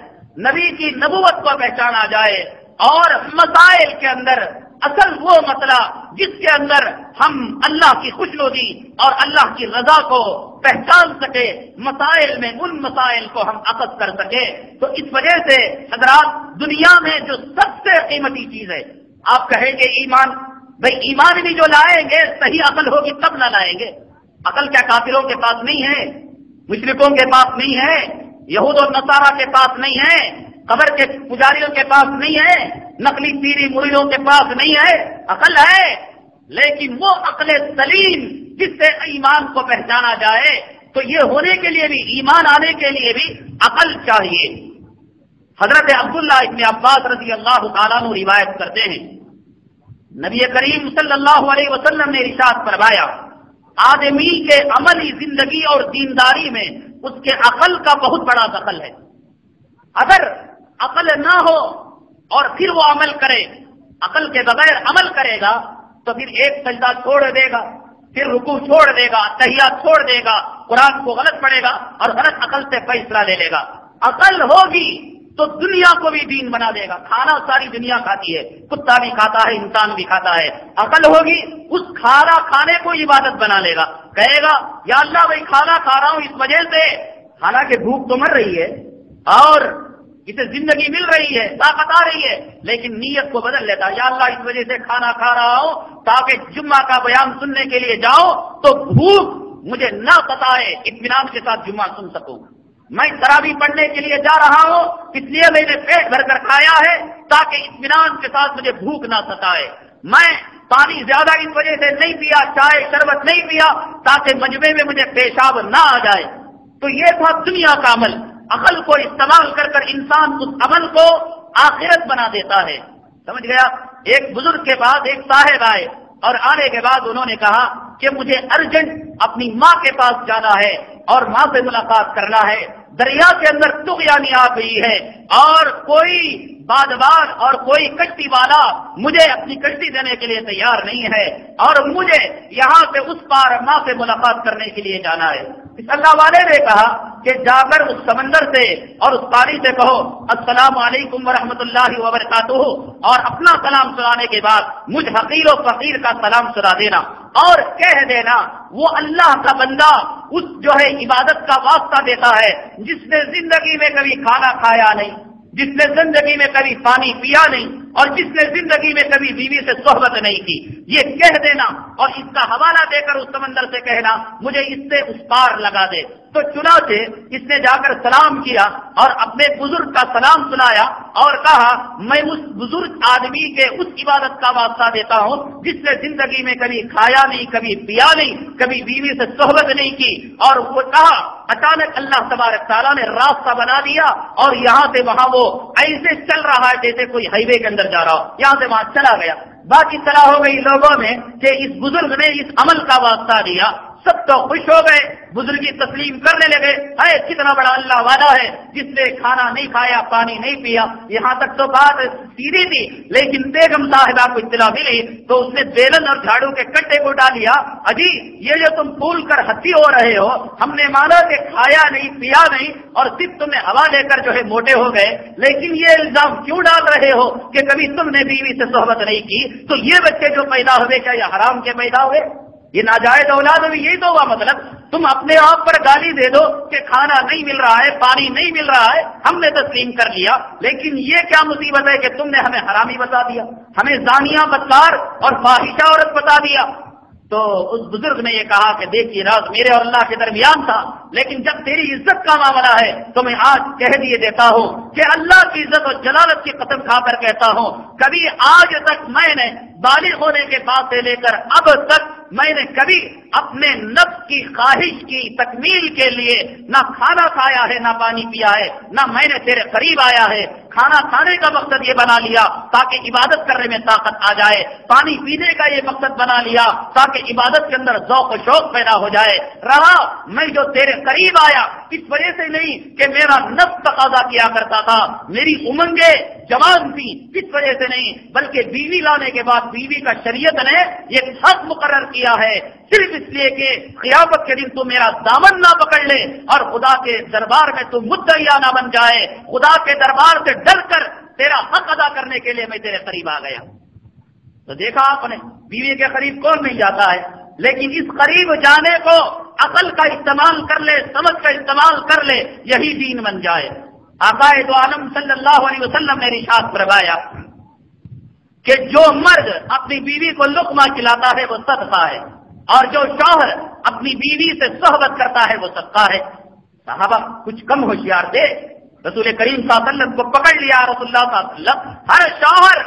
نبی کی نبوت کو پہچانا جائے، اور مسائل کے اندر اصل وہ مسئلہ جس کے اندر ہم اللہ کی خوشنودی اور اللہ کی رضا کو پہچان سکے، مسائل میں ان مسائل کو ہم اخذ کر سکے. تو اس وجہ سے حضرات دنیا میں جو سب سے قیمتی چیز ہے، آپ کہیں گے ایمان، بھئی ایمان بھی جو لائیں گے صحیح عقل ہوگی تب نہ لائیں گے. عقل کیا کافروں کے پاس نہیں ہے، مشرکوں کے پاس نہیں ہے، یہود اور نصارہ کے پاس نہیں ہے، قبر کے پجاریوں کے پاس نہیں ہے، نقلی پیری مریدوں کے پاس نہیں ہے. عقل ہے، لیکن وہ عقل سلیم جس سے ایمان کو پہچانا جائے. تو یہ ہونے کے لیے بھی، ایمان آنے کے لیے بھی عقل چاہیے. حضرت عبداللہ ابن عباس رضی اللہ تعالیٰ عنہ روایت کرتے ہیں، نبی کریم صلی اللہ علیہ وسلم نے ارشاد فرمایا، آدمی کے عملی زندگی اور دینداری میں اس کے عقل کا بہت بڑا دخل ہے. اگر عقل نہ ہو اور پھر وہ عمل کرے، عقل کے بغیر عمل کرے گا تو پھر ایک سجدہ چھوڑ دے گا، پھر رکوع چھوڑ دے گا، تحیات چھوڑ دے گا، قرآن کو غلط پڑھے گا اور غلط عقل سے فیصلہ لے لے گا. عقل ہوگی تو دنیا کو بھی دین بنا دے گا. کھانا ساری دنیا کھاتی ہے، کتا بھی کھاتا ہے، انسان بھی کھاتا ہے. عقل ہوگی اس کھانا کھانے کو عبادت بنا لے گا. کہے گا یا اللہ بھائی کھانا کھا رہا ہوں اس وجہ سے، حالانکہ بھوک تو مر رہی ہے اور اسے زندگی مل رہی ہے، طاقت آ رہی ہے، لیکن نیت کو بدل لیتا، یا اللہ اس وجہ سے کھانا کھا رہا ہوں تاکہ جمعہ کا بیان سننے کے لیے جاؤ تو بھوک مجھے نہ ستائے، اطمینان کے ساتھ جمعہ سن سکوں. میں تراویح پڑھنے کے لیے جا رہا ہوں اس لیے میں نے پیٹ بھر کر کھایا ہے تاکہ اطمینان کے ساتھ مجھے بھوک نہ ستائے. میں پانی زیادہ اس وجہ سے نہیں پیا، چائے شربت نہیں پیا تاکہ مجمع میں مجھے پیشاب نہ آ جائے. تو یہ تھا دنیا کا عمل. عقل کو استعمال کر کر انسان اس عمل کو آخرت بنا دیتا ہے. سمجھ گیا؟ ایک بزرگ کے بعد ایک صاحب آئے اور آنے کے بعد انہوں نے کہا کہ مجھے ارجنٹ اپنی ماں کے پاس جانا ہے اور ماں سے ملاقات کرنا ہے. دریا کے اندر طغیانی آ گئی ہے اور کوئی بادبان اور کوئی کشتی والا مجھے اپنی کشتی دینے کے لیے تیار نہیں ہے اور مجھے یہاں سے اس پار ماں سے ملاقات کرنے کے لیے جانا ہے. اس اللہ والے نے کہا کہ جا کر اس سمندر سے اور اس پانی سے کہو السلام علیکم ورحمۃ اللہ وبرکاتہ، اور اپنا سلام سنانے کے بعد مجھ حقیر و فقیر کا سلام سنا دینا اور کہہ دینا وہ اللہ کا بندہ اس جو ہے عبادت کا واسطہ دیتا ہے جس نے زندگی میں کبھی کھانا کھایا نہیں، جس نے زندگی میں کبھی پانی پیا نہیں اور جس نے زندگی میں کبھی بیوی سے صحبت نہیں کی. یہ کہہ دینا اور اس کا حوالہ دے کر اس سمندر سے کہنا مجھے اس سے اس پار لگا دے. تو چنانچہ اس نے جا کر سلام کیا اور اپنے بزرگ کا سلام سنایا اور کہا میں اس بزرگ آدمی کے اس عبادت کا واسطہ دیتا ہوں جس نے زندگی میں کبھی کھایا نہیں، کبھی پیا نہیں، کبھی بیوی سے صحبت نہیں کی. اور وہ کہا اچانک اللہ تبارک تعالیٰ نے راستہ بنا دیا اور یہاں سے وہاں وہ ایسے چل رہا ہے جیسے کوئی ہائی وے کے اندر جا رہا ہو، یہاں سے وہاں چلا گیا. باقی صلاح ہو گئی لوگوں میں کہ اس بزرگ نے اس عمل کا واسطہ دیا. سب تو خوش ہو گئے، بزرگی تسلیم کرنے لگے، ہے کتنا بڑا اللہ والا ہے جس نے کھانا نہیں کھایا، پانی نہیں پیا. یہاں تک تو بات سیدھی تھی، لیکن بیگم صاحبہ کو اطلاع ملی تو اس نے بیلن اور جھاڑو کے کٹے کو ڈالیا. اجی یہ جو تم پھول کر ہنسی ہو رہے ہو، ہم نے مانا کہ کھایا نہیں پیا نہیں اور صرف تمہیں ہوا لے کر جو ہے موٹے ہو گئے، لیکن یہ الزام کیوں ڈال رہے ہو کہ کبھی تم نے بیوی سے صحبت نہیں کی؟ تو یہ بچے جو پیدا ہوئے کیا یہ حرام کے پیدا ہوئے؟ یہ ناجائز اولاد بھی یہی تو ہوا. مطلب تم اپنے آپ پر گالی دے دو کہ کھانا نہیں مل رہا ہے، پانی نہیں مل رہا ہے، ہم نے تسلیم کر لیا، لیکن یہ کیا مصیبت ہے کہ تم نے ہمیں حرامی بتا دیا، ہمیں زانیہ بدکار اور فاحشہ عورت بتا دیا. تو اس بزرگ نے یہ کہا کہ دیکھیے راز میرے اور اللہ کے درمیان تھا، لیکن جب تیری عزت کا معاملہ ہے تو میں آج کہہ دیے دیتا ہوں کہ اللہ کی عزت اور جلالت کی قسم کھا کر کہتا ہوں، کبھی آج تک میں نے بالغ ہونے کے بعد سے لے کر اب تک میں نے کبھی اپنے نفس کی خواہش کی تکمیل کے لیے نہ کھانا کھایا ہے، نہ پانی پیا ہے، نہ میں نے تیرے قریب آیا ہے۔ کھانا کھانے کا مقصد یہ بنا لیا تاکہ عبادت کرنے میں طاقت آ جائے، پانی پینے کا یہ مقصد بنا لیا تاکہ عبادت کے اندر ذوق و شوق پیدا ہو جائے۔ رہا میں جو تیرے قریب آیا اس وجہ سے نہیں کہ میرا نفس تقاضا کیا کرتا تھا، میری امنگیں جوان تھی اس وجہ سے نہیں، بلکہ بیوی لانے کے بعد بیوی کا شریعت نے یہ حق مقرر کیا ہے صرف اس لیے کہ قیامت کے دن تو میرا دامن نہ پکڑ لے اور خدا کے دربار میں تو مدعیا نہ بن جائے، خدا کے دربار سے ڈر کر تیرا حق ادا کرنے کے لیے میں تیرے قریب آ گیا۔ تو دیکھا آپ نے بیوی کے قریب کون نہیں جاتا ہے، لیکن اس قریب جانے کو عقل کا استعمال کر لے، سمجھ کا استعمال کر لے، یہی دین بن جائے۔ آقا دو عالم صلی اللہ علیہ وسلم نے ارشاد فرمایا کہ جو مرد اپنی بیوی کو لقمہ کھلاتا ہے وہ صدقہ ہے، اور جو شوہر اپنی بیوی سے صحبت کرتا ہے وہ صدقہ ہے۔ صحابہ کچھ کم ہوشیار تھے، رسول کریم صلی اللہ علیہ وسلم کو پکڑ لیا۔ رسول اللہ صلی اللہ علیہ وسلم ہر شوہر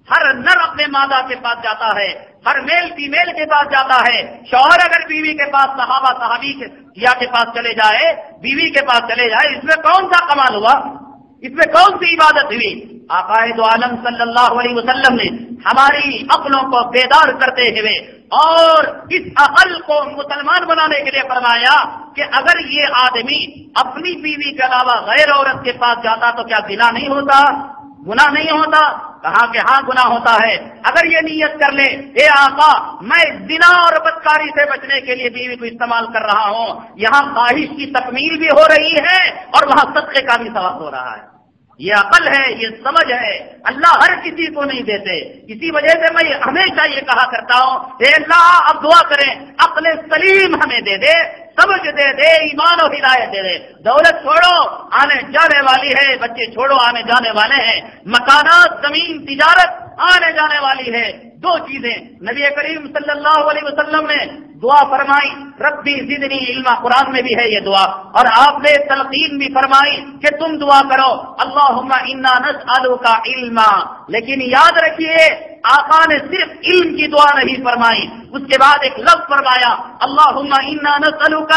ہر نر اپنے مادہ کے پاس جاتا ہے، ہر میل فیمیل کے پاس جاتا ہے۔ شوہر اگر بیوی کے پاس صحابہ صحابی کے پاس چلے جائے، بیوی کے پاس چلے جائے، اس میں کون سا کمال ہوا، اس میں کون سی عبادت ہوئی؟ آقا دو عالم صلی اللہ علیہ وسلم نے ہماری عقلوں کو بیدار کرتے ہوئے اور اس عقل کو مسلمان بنانے کے لیے فرمایا کہ اگر یہ آدمی اپنی بیوی کے علاوہ غیر عورت کے پاس جاتا تو کیا گناہ نہیں ہوتا، گناہ نہیں ہوتا؟ کہا کہ ہاں گناہ ہوتا ہے۔ اگر یہ نیت کر لے اے آقا میں زنا اور بدکاری سے بچنے کے لیے بیوی کو استعمال کر رہا ہوں، یہاں خواہش کی تکمیل بھی ہو رہی ہے اور وہاں صدقے کا بھی ثواب ہو رہا ہے۔ یہ عقل ہے، یہ سمجھ ہے، اللہ ہر کسی کو نہیں دیتے۔ اسی وجہ سے میں ہمیشہ یہ کہا کرتا ہوں اے اللہ اب دعا کریں عقل سلیم ہمیں دے دے، سمجھ دے دے، ایمان و ہدایت دے دے۔ دولت چھوڑو آنے جانے والی ہے، بچے چھوڑو آنے جانے والے ہیں، مکانات زمین تجارت آنے جانے والی ہے۔ دو چیزیں نبی کریم صلی اللہ علیہ وسلم نے دعا فرمائی، ربی زدنی علما، قرآن میں بھی ہے یہ دعا، اور آپ نے تلقین بھی فرمائی کہ تم دعا کرو اللہم انا نسألک علما۔ لیکن یاد رکھیے آقا نے صرف علم کی دعا نہیں فرمائی، اس کے بعد ایک لفظ فرمایا اللہم انا نسألک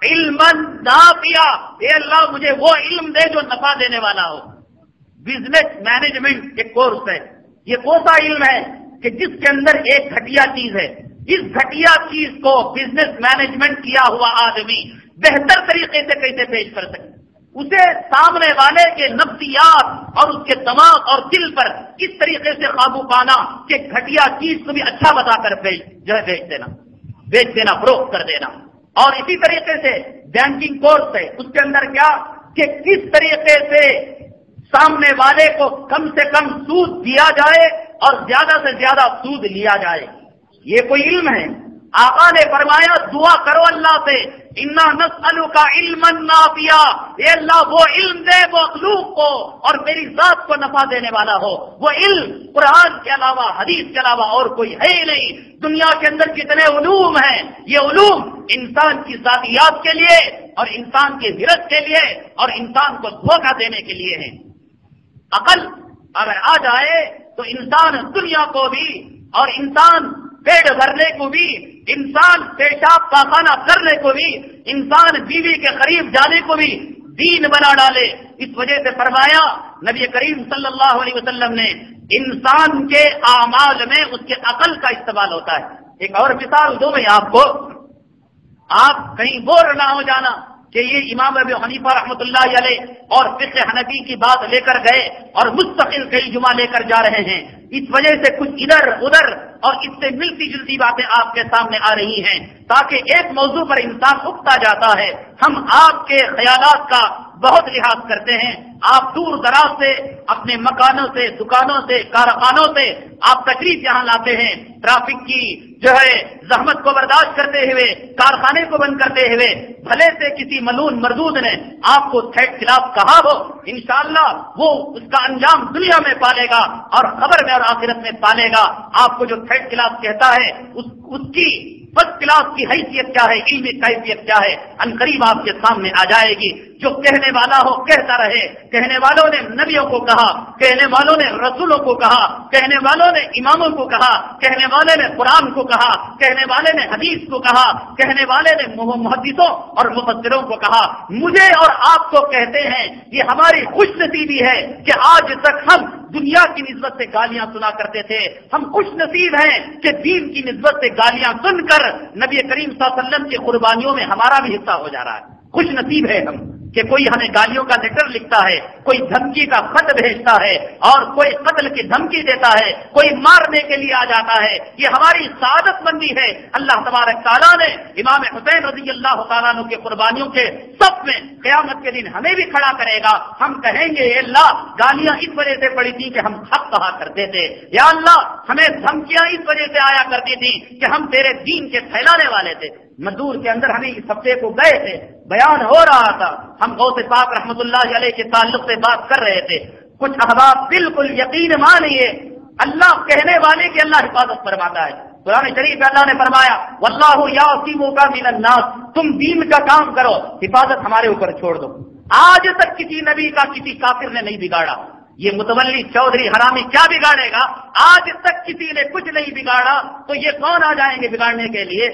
علما نافعا، اے اللہ مجھے وہ علم دے جو نفع دینے والا ہو۔ بزنس مینجمنٹ ایک کورس ہے، یہ کون سا علم ہے کہ جس کے اندر ایک گھٹیا چیز ہے، اس گھٹیا چیز کو بزنس مینجمنٹ کیا ہوا آدمی بہتر طریقے سے کیسے پیش کر سکے، اسے سامنے والے کے نفسیات اور اس کے دماغ اور دل پر کس طریقے سے قابو پانا کہ گھٹیا چیز کو بھی اچھا بتا کر بیچ دینا، فروخت کر دینا۔ اور اسی طریقے سے بینکنگ کورس ہے، اس کے اندر کیا کہ کس طریقے سے سامنے والے کو کم سے کم سود دیا جائے اور زیادہ سے زیادہ سود لیا جائے، یہ کوئی علم ہے؟ آقا نے فرمایا دعا کرو اللہ سے انا نسألک علما نافعا، اے اللہ وہ علم دے وہ مخلوق کو اور میری ذات کو نفع دینے والا ہو۔ وہ علم قرآن کے علاوہ حدیث کے علاوہ اور کوئی ہے ہی نہیں۔ دنیا کے اندر کتنے علوم ہیں، یہ علوم انسان کی ذاتیات کے لیے اور انسان کے حرص کے لیے اور انسان کو دھوکہ دینے کے لیے ہیں۔ عقل اگر آ جائے تو انسان دنیا کو بھی اور انسان پیٹ بھرنے کو بھی، انسان پیشاب پاخانہ کرنے کو بھی، انسان بیوی کے قریب جانے کو بھی دین بنا ڈالے۔ اس وجہ سے فرمایا نبی کریم صلی اللہ علیہ وسلم نے انسان کے اعمال میں اس کے عقل کا استعمال ہوتا ہے۔ ایک اور مثال دوں میں آپ کو، آپ کہیں بور نہ ہو جانا کہ یہ امام ابو حنیفہ رحمۃ اللہ علیہ اور فقہ حنفی کی بات لے کر گئے اور مستقل کئی جمعہ لے کر جا رہے ہیں، اس وجہ سے کچھ ادھر ادھر اور اس سے ملتی جلتی باتیں آپ کے سامنے آ رہی ہیں تاکہ ایک موضوع پر انسان اکتا جاتا ہے۔ ہم آپ کے خیالات کا بہت لحاظ کرتے ہیں، آپ دور دراز سے اپنے مکانوں سے، دکانوں سے، کارخانوں سے آپ تشریف یہاں لاتے ہیں، ٹریفک کی جو ہے زحمت کو برداشت کرتے ہوئے کارخانے کو بند کرتے ہوئے بھلے سے کسی ملعون مردود نے آپ کو تھرڈ کلاس کہا ہو، انشاءاللہ وہ اس کا انجام دنیا میں پالے گا اور قبر میں اور آخرت میں پالے گا۔ آپ کو جو تھرڈ کلاس کہتا ہے اس کی فرسٹ کلاس کی حیثیت کیا ہے، علمی کیفیت کیا ہے، عنقریب آپ کے سامنے آ جائے گی۔ جو کہنے والا ہو کہتا رہے، کہنے والوں نے نبیوں کو کہا، کہنے والوں نے رسولوں کو کہا، کہنے والوں نے اماموں کو کہا، کہنے والے نے قرآن کو کہا، کہنے والے نے حدیث کو کہا، کہنے والے نے محدثوں اور مفسروں کو کہا، مجھے اور آپ کو کہتے ہیں یہ ہماری خوش نصیبی ہے کہ آج تک ہم دنیا کی نسبت سے گالیاں سنا کرتے تھے، ہم خوش نصیب ہیں کہ دین کی نسبت سے گالیاں سن کر نبی کریم صلی اللہ علیہ وسلم کی قربانیوں میں ہمارا بھی حصہ ہو جا رہا ہے۔ خوش نصیب ہے ہم کہ کوئی ہمیں گالیوں کا لیٹر لکھتا ہے، کوئی دھمکی کا خط بھیجتا ہے اور کوئی قتل کی دھمکی دیتا ہے، کوئی مارنے کے لیے آ جاتا ہے۔ یہ ہماری سعادت مندی ہے۔ اللہ تبارک تعالیٰ نے امام حسین رضی اللہ تعالیٰ عنہ کی قربانیوں کے صف میں قیامت کے دن ہمیں بھی کھڑا کرے گا۔ ہم کہیں گے اے اللہ گالیاں اس وجہ سے پڑی تھی کہ ہم حق کہا کرتے تھے، یا اللہ ہمیں دھمکیاں اس وجہ سے آیا کرتی تھی کہ ہم تیرے دین کے پھیلانے والے تھے۔ مزدور کے اندر ہمیں اس ہفتے کو گئے تھے، بیان ہو رہا تھا، ہم غوث پاک رحمت اللہ علیہ کے تعلق سے بات کر رہے تھے۔ کچھ احباب بالکل یقین مانیے اللہ کہنے والے کی اللہ حفاظت فرماتا ہے۔ قرآن شریف اللہ نے فرمایا واللہ یعصمک من الناس، تم دین کا کام کرو، حفاظت ہمارے اوپر چھوڑ دو۔ آج تک کسی نبی کا کسی کافر نے نہیں بگاڑا، یہ متولی چودھری حرامی کیا بگاڑے گا؟ آج تک کسی نے کچھ نہیں بگاڑا تو یہ کون آ جائیں گے بگاڑنے کے لیے؟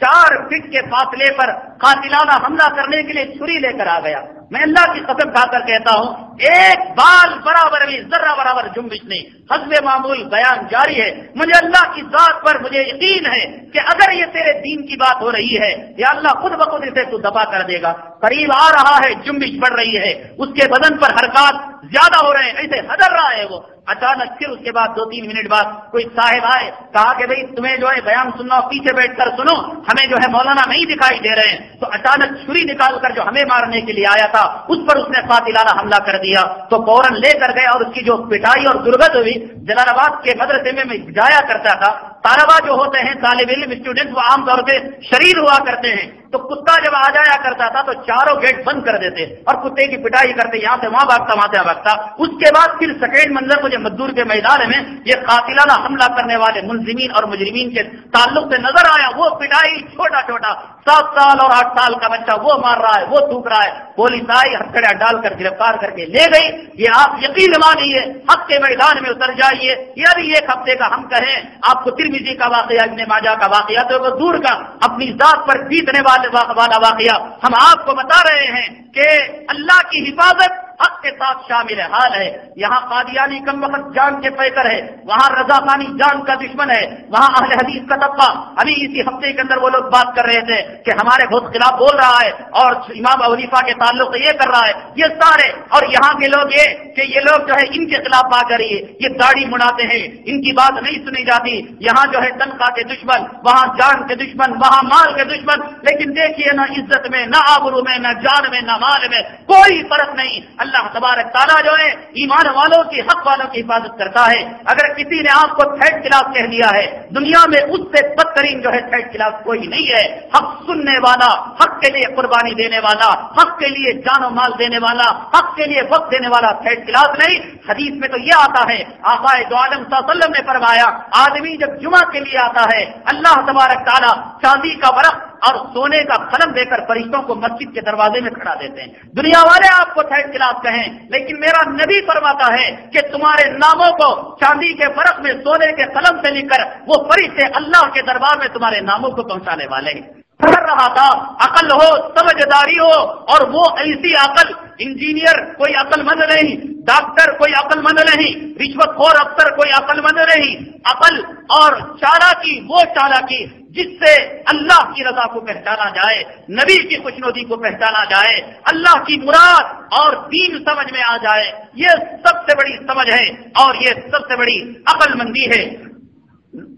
4 فٹ کے فاصلے پر قاتلانہ حملہ کرنے کے لیے چھری لے کر آ گیا۔ میں اللہ کی قسم کھا کر کہتا ہوں ایک بال برابر بھی ذرہ برابر جنبش نہیں، حسب معمول بیان جاری ہے۔ مجھے اللہ کی ذات پر مجھے یقین ہے کہ اگر یہ تیرے دین کی بات ہو رہی ہے یا اللہ خود بخود اسے تو دبا کر دے گا۔ قریب آ رہا ہے، جنبش بڑھ رہی ہے، اس کے بدن پر حرکات زیادہ ہو رہے ہیں، ایسے ہدر رہا ہے وہ۔ اچانک پھر اس کے بعد 2-3 منٹ بعد کوئی صاحب آئے، کہا کہ بھئی تمہیں جو ہے بیان سننا، پیچھے بیٹھ کر سنو، ہمیں جو ہے مولانا نہیں دکھائی دے رہے ہیں۔ تو اچانک چھری نکال کر جو ہمیں مارنے کے لیے آیا تھا اس پر اس نے قاتلانہ حملہ کر دیا، تو فوراً لے کر گئے اور اس کی جو پٹائی اور درگت ہوئی۔ جلال آباد کے مدرسے میں جایا کرتا تھا، طلبا جو ہوتے ہیں طالب علم اسٹوڈنٹ وہ عام طور سے شریر ہوا کرتے ہیں، تو کتا جب آ جایا کرتا تھا تو چاروں گیٹ بند کر دیتے اور کتے کی پٹائی کرتے، یہاں سے وہاں بھاگتا وہاں سے بھاگتا۔ اس کے بعد پھر سیکنڈ منظر مجھے مزدور کے میدان میں یہ قاتلانہ حملہ کرنے والے ملزمین اور مجرمین کے تعلق سے نظر آیا۔ وہ پٹائی چھوٹا چھوٹا 7 سال اور 8 سال کا بچہ وہ مار رہا ہے، وہ تھوک رہا ہے۔ پولیس آئی، ہتھکڑیاں ڈال کر گرفتار کر کے لے گئی۔ یہ آپ یقین مانیے، حق کے میدان میں اتر جائیے۔ یہ ابھی 1 ہفتے کا ہم کہیں آپ کو ترمذی کا واقعہ، ابن ماجہ کا واقعہ، تو دور کا اپنی ذات پر بیتنے والا واقعہ ہم آپ کو بتا رہے ہیں کہ اللہ کی حفاظت حق کے ساتھ شامل حال ہے۔ یہاں قادیانی کم وقت جان کے پیکر ہے، وہاں رضا خانی جان کا دشمن ہے، وہاں اہل حدیث کا طبقہ ابھی اسی ہفتے کے اندر وہ لوگ بات کر رہے تھے کہ ہمارے بہت خلاف بول رہا ہے اور امام ابو حنیفہ کے تعلق سے یہ کر رہا ہے، یہ سارے اور یہاں کے لوگ یہ کہ یہ لوگ جو ہے ان کے خلاف بات کر رہی ہے، یہ داڑھی مناتے ہیں، ان کی بات نہیں سنی جاتی۔ یہاں جو ہے تنخواہ کے دشمن، وہاں جان کے دشمن، وہاں مال کے دشمن، لیکن دیکھیے نہ عزت میں، نہ آبرو میں، نہ جان میں، نہ مال میں کوئی فرق نہیں۔ اللہ تبارک تعالیٰ جو ہے ایمان والوں کی، حق والوں کی حفاظت کرتا ہے۔ اگر کسی نے آپ کو تھرڈ کلاس کہہ دیا ہے، دنیا میں اس سے بدترین جو ہے تھرڈ کلاس کوئی نہیں ہے۔ حق سننے والا، حق کے لیے قربانی دینے والا، حق کے لیے جان و مال دینے والا، حق کے لیے وقت دینے والا تھرڈ کلاس نہیں۔ حدیث میں تو یہ آتا ہے، آقا دو عالم صلی اللہ علیہ وسلم نے فرمایا آدمی جب جمعہ کے لیے آتا ہے اللہ تبارک تعالیٰ چاندی کا ورق اور سونے کا قلم دے کر فرشتوں کو مسجد کے دروازے میں کھڑا دیتے ہیں۔ دنیا والے آپ کو تھرڈ کلاس کہیں، لیکن میرا نبی فرماتا ہے کہ تمہارے ناموں کو چاندی کے فرق میں سونے کے قلم سے لکھ کر وہ فرشتے اللہ کے دربار میں تمہارے ناموں کو پہنچانے والے ہیں۔ پڑھ رہا تھا عقل ہو، سمجھداری ہو، اور وہ ایسی عقل، انجینئر کوئی عقل مند نہیں، ڈاکٹر کوئی عقل مند نہیں، رشوت خور افسر کوئی عقل مند نہیں۔ عقل اور چالاکی وہ چالاکی جس سے اللہ کی رضا کو پہچانا جائے، نبی کی خوشنودی کو پہچانا جائے، اللہ کی مراد اور دین سمجھ میں آ جائے، یہ سب سے بڑی سمجھ ہے اور یہ سب سے بڑی عقل مندی ہے۔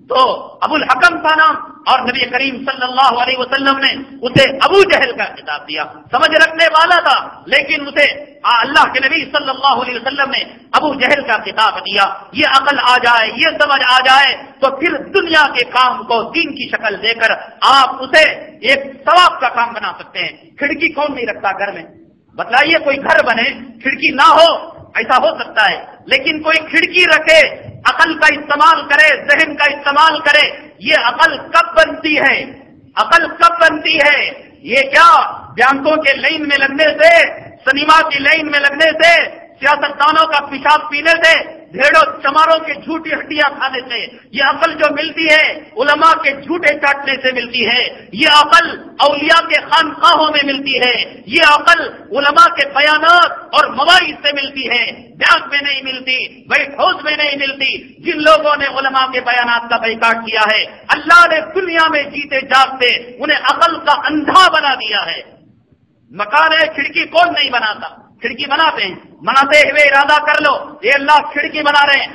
تو ابو الحکم کا نام اور نبی کریم صلی اللہ علیہ وسلم نے اسے ابو جہل کا خطاب دیا۔ سمجھ رکھنے والا تھا لیکن اسے اللہ کے نبی صلی اللہ علیہ وسلم نے ابو جہل کا خطاب دیا۔ یہ عقل آ جائے، یہ سمجھ آ جائے تو پھر دنیا دنیا کے کام کو دین کی شکل دے کر آپ اسے ایک ثواب کا کام بنا سکتے ہیں۔ کھڑکی کون نہیں رکھتا گھر میں؟ بتلائیے، کوئی گھر بنے کھڑکی نہ ہو، ایسا ہو سکتا ہے، لیکن کوئی کھڑکی رکھے، عقل کا استعمال کرے، ذہن کا استعمال کرے۔ یہ عقل کب بنتی ہے؟ عقل کب بنتی ہے؟ یہ کیا بینکوں کے لائن میں لگنے سے، سنیما کی لائن میں لگنے سے، سیاستدانوں کا پیشاب پینے سے، بھیڑوں چماروں کے جھوٹی ہڈیاں کھانے سے یہ عقل جو ملتی ہے علماء کے جھوٹے چاٹنے سے ملتی ہے، یہ عقل اولیاء کے خانقاہوں میں ملتی ہے، یہ عقل علماء کے بیانات اور مواعظ سے ملتی ہے، بینک میں نہیں ملتی، وائٹ ہاؤس میں نہیں ملتی۔ جن لوگوں نے علماء کے بیانات کا بائیکاٹ کیا ہے، اللہ نے دنیا میں جیتے جاگتے انہیں عقل کا اندھا بنا دیا ہے۔ مکان ہے، کھڑکی کون نہیں بناتا؟ کھڑکی بناتے ہیں، بناتے ہوئے ارادہ کر لو، یہ اللہ کھڑکی بنا رہے ہیں،